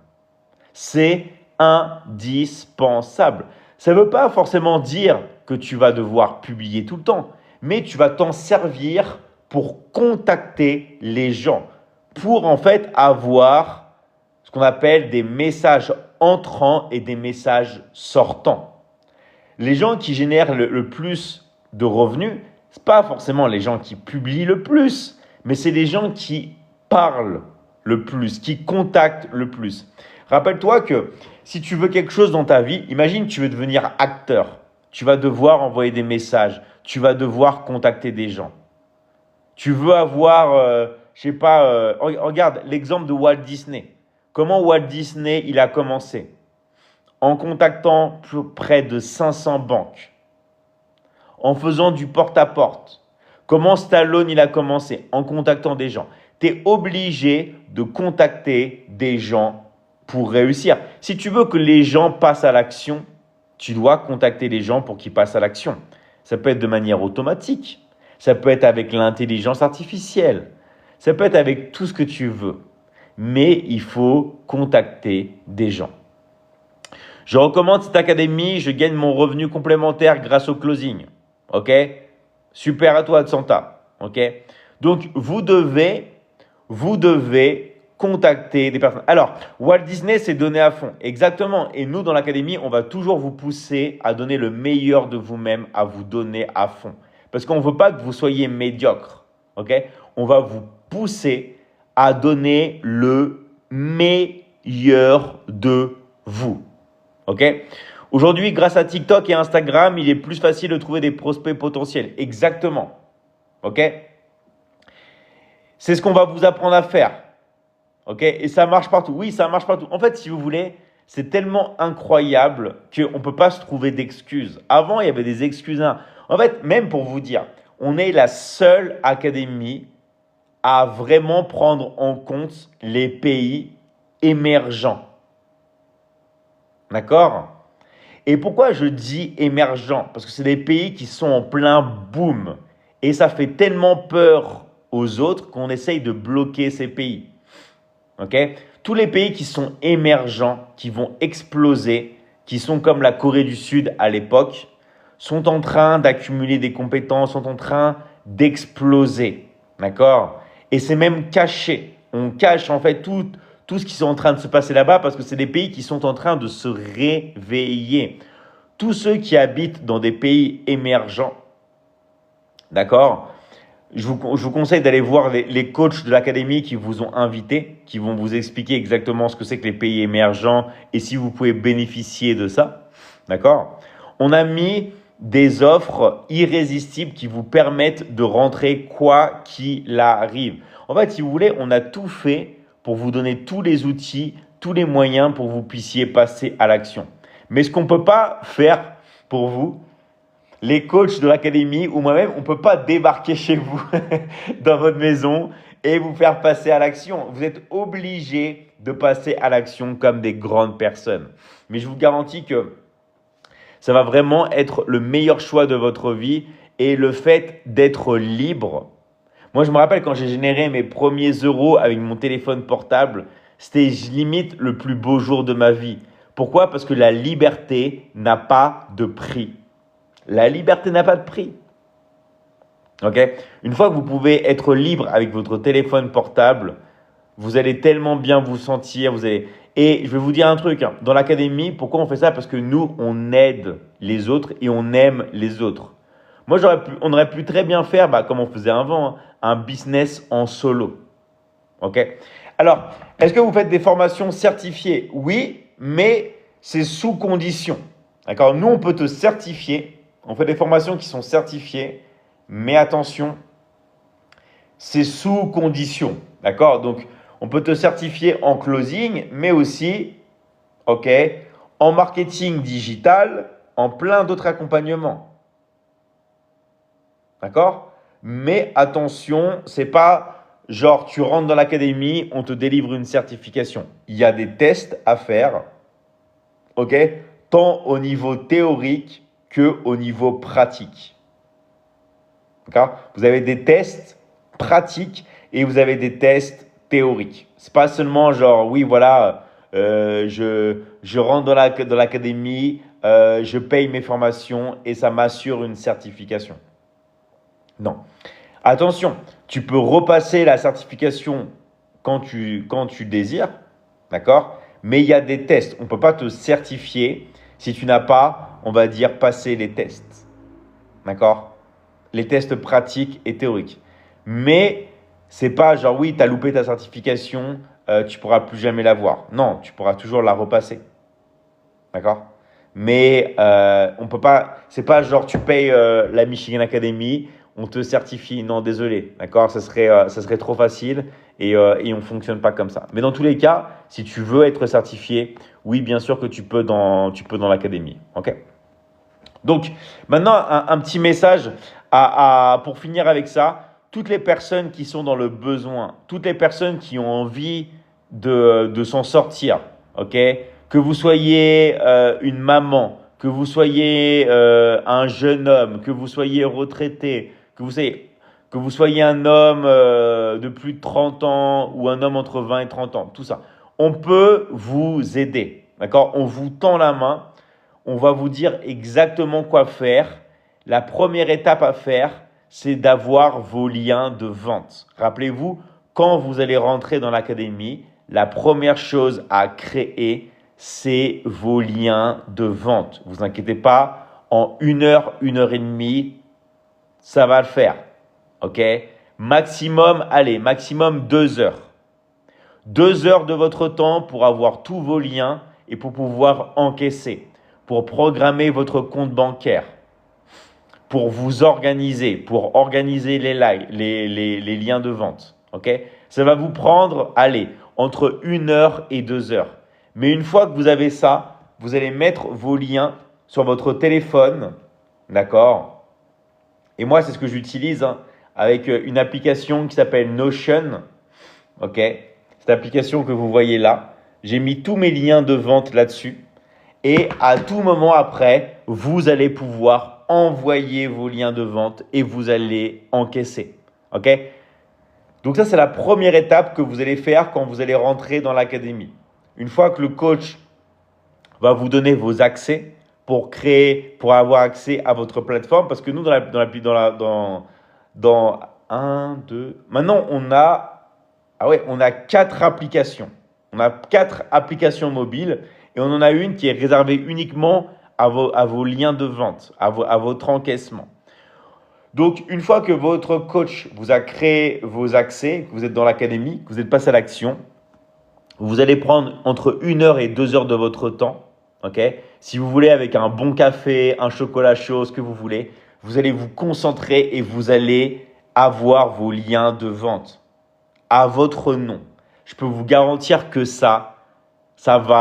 C'est indispensable. Ça ne veut pas forcément dire que tu vas devoir publier tout le temps, mais tu vas t'en servir pour contacter les gens, pour en fait avoir ce qu'on appelle des messages entrants et des messages sortants. Les gens qui génèrent le plus de revenus, ce n'est pas forcément les gens qui publient le plus, mais c'est les gens qui parlent le plus, qui contactent le plus. Rappelle-toi que si tu veux quelque chose dans ta vie, imagine tu veux devenir acteur. Tu vas devoir envoyer des messages. Tu vas devoir contacter des gens. Tu veux avoir, je sais pas, regarde l'exemple de Walt Disney. Comment Walt Disney, il a commencé? En contactant près de 500 banques. En faisant du porte-à-porte. Comment Stallone, il a commencé? En contactant des gens. Tu es obligé de contacter des gens pour réussir. Si tu veux que les gens passent à l'action, tu dois contacter les gens pour qu'ils passent à l'action. Ça peut être de manière automatique. Ça peut être avec l'intelligence artificielle. Ça peut être avec tout ce que tu veux. Mais il faut contacter des gens. Je recommande cette académie. Je gagne mon revenu complémentaire grâce au closing. OK? Super à toi, Santa. OK? Donc, vous devez contacter des personnes. Alors, Walt Disney s'est donné à fond. Exactement. Et nous, dans l'académie, on va toujours vous pousser à donner le meilleur de vous-même, à vous donner à fond. Parce qu'on ne veut pas que vous soyez médiocre. OK? On va vous pousser à donner le meilleur de vous. OK? Aujourd'hui, grâce à TikTok et Instagram, il est plus facile de trouver des prospects potentiels. Exactement. OK? C'est ce qu'on va vous apprendre à faire. OK? Et ça marche partout. Oui, ça marche partout. En fait, si vous voulez, c'est tellement incroyable qu'on ne peut pas se trouver d'excuses. Avant, il y avait des excuses. En fait, même pour vous dire, on est la seule académie à vraiment prendre en compte les pays émergents. D'accord? Et pourquoi je dis émergents? Parce que c'est des pays qui sont en plein boom. Et ça fait tellement peur aux autres qu'on essaye de bloquer ces pays. Okay? Tous les pays qui sont émergents, qui vont exploser, qui sont comme la Corée du Sud à l'époque, sont en train d'accumuler des compétences, sont en train d'exploser. D'accord? Et c'est même caché. On cache en fait tout ce qui est en train de se passer là-bas parce que c'est des pays qui sont en train de se réveiller. Tous ceux qui habitent dans des pays émergents, d'accord? Je vous conseille d'aller voir les coachs de l'académie qui vous ont invité, qui vont vous expliquer exactement ce que c'est que les pays émergents et si vous pouvez bénéficier de ça. D'accord? On a mis des offres irrésistibles qui vous permettent de rentrer quoi qu'il arrive. En fait, si vous voulez, on a tout fait pour vous donner tous les outils, tous les moyens pour que vous puissiez passer à l'action. Mais ce qu'on ne peut pas faire pour vous, les coachs de l'académie ou moi-même, on ne peut pas débarquer chez vous dans votre maison et vous faire passer à l'action. Vous êtes obligé de passer à l'action comme des grandes personnes. Mais je vous garantis que ça va vraiment être le meilleur choix de votre vie et le fait d'être libre. Moi, je me rappelle quand j'ai généré mes premiers euros avec mon téléphone portable, c'était limite le plus beau jour de ma vie. Pourquoi? Parce que la liberté n'a pas de prix. La liberté n'a pas de prix. Ok? Une fois que vous pouvez être libre avec votre téléphone portable, vous allez tellement bien vous sentir. Et je vais vous dire un truc, hein. Dans l'académie, pourquoi on fait ça? Parce que nous, on aide les autres et on aime les autres. Moi, on aurait pu très bien faire, comme on faisait avant, hein, un business en solo. Ok? Alors, est-ce que vous faites des formations certifiées? Oui, mais c'est sous condition. D'accord? Nous, on peut te certifier. On fait des formations qui sont certifiées, mais attention, c'est sous condition. D'accord? Donc, on peut te certifier en closing, mais aussi, ok, en marketing digital, en plein d'autres accompagnements. D'accord? Mais attention, c'est pas genre tu rentres dans l'académie, on te délivre une certification. Il y a des tests à faire, ok? Tant au niveau théorique que au niveau pratique. D'accord? Vous avez des tests pratiques et vous avez des tests théoriques. C'est pas seulement genre oui voilà, je rentre dans l'académie, je paye mes formations et ça m'assure une certification. Non. Attention, tu peux repasser la certification quand tu désires, d'accord? Mais il y a des tests. On ne peut pas te certifier si tu n'as pas, on va dire, passé les tests. D'accord? Les tests pratiques et théoriques. Mais c'est pas genre oui, tu as loupé ta certification, tu pourras plus jamais l'avoir. Non, tu pourras toujours la repasser. D'accord? Mais on peut pas, c'est pas genre tu payes la Michigan Academy, on te certifie. Non, désolé, d'accord? Ça serait trop facile et on ne fonctionne pas comme ça. Mais dans tous les cas, si tu veux être certifié, oui, bien sûr que tu peux dans l'académie. Ok? Donc, maintenant, un petit message pour finir avec ça. Toutes les personnes qui sont dans le besoin, toutes les personnes qui ont envie de s'en sortir, ok? Que vous soyez une maman, que vous soyez un jeune homme, que vous soyez retraité, que vous soyez un homme de plus de 30 ans ou un homme entre 20 et 30 ans, tout ça. On peut vous aider, d'accord? On vous tend la main, on va vous dire exactement quoi faire. La première étape à faire, c'est d'avoir vos liens de vente. Rappelez-vous, quand vous allez rentrer dans l'académie, la première chose à créer, c'est vos liens de vente. Vous inquiétez pas, en 1 heure, 1 heure et demie, ça va le faire. Ok? Maximum 2 heures. 2 heures de votre temps pour avoir tous vos liens et pour pouvoir encaisser, pour programmer votre compte bancaire, pour vous organiser, pour organiser les liens de vente. Ok? Ça va vous prendre, entre 1 heure et 2 heures. Mais une fois que vous avez ça, vous allez mettre vos liens sur votre téléphone, d'accord? Et moi, c'est ce que j'utilise avec une application qui s'appelle Notion, ok? Cette application que vous voyez là, j'ai mis tous mes liens de vente là-dessus. Et à tout moment après, vous allez pouvoir envoyer vos liens de vente et vous allez encaisser. Ok? Donc ça, c'est la première étape que vous allez faire quand vous allez rentrer dans l'académie. Une fois que le coach va vous donner vos accès pour avoir accès à votre plateforme, parce que nous, maintenant, on a 4 applications. On a 4 applications mobiles et on en a une qui est réservée uniquement à vos liens de vente, à votre encaissement. Donc, une fois que votre coach vous a créé vos accès, que vous êtes dans l'académie, que vous êtes passé à l'action, vous allez prendre entre 1 heure et 2 heures de votre temps. Okay? Si vous voulez, avec un bon café, un chocolat chaud, ce que vous voulez, vous allez vous concentrer et vous allez avoir vos liens de vente à votre nom. Je peux vous garantir que ça va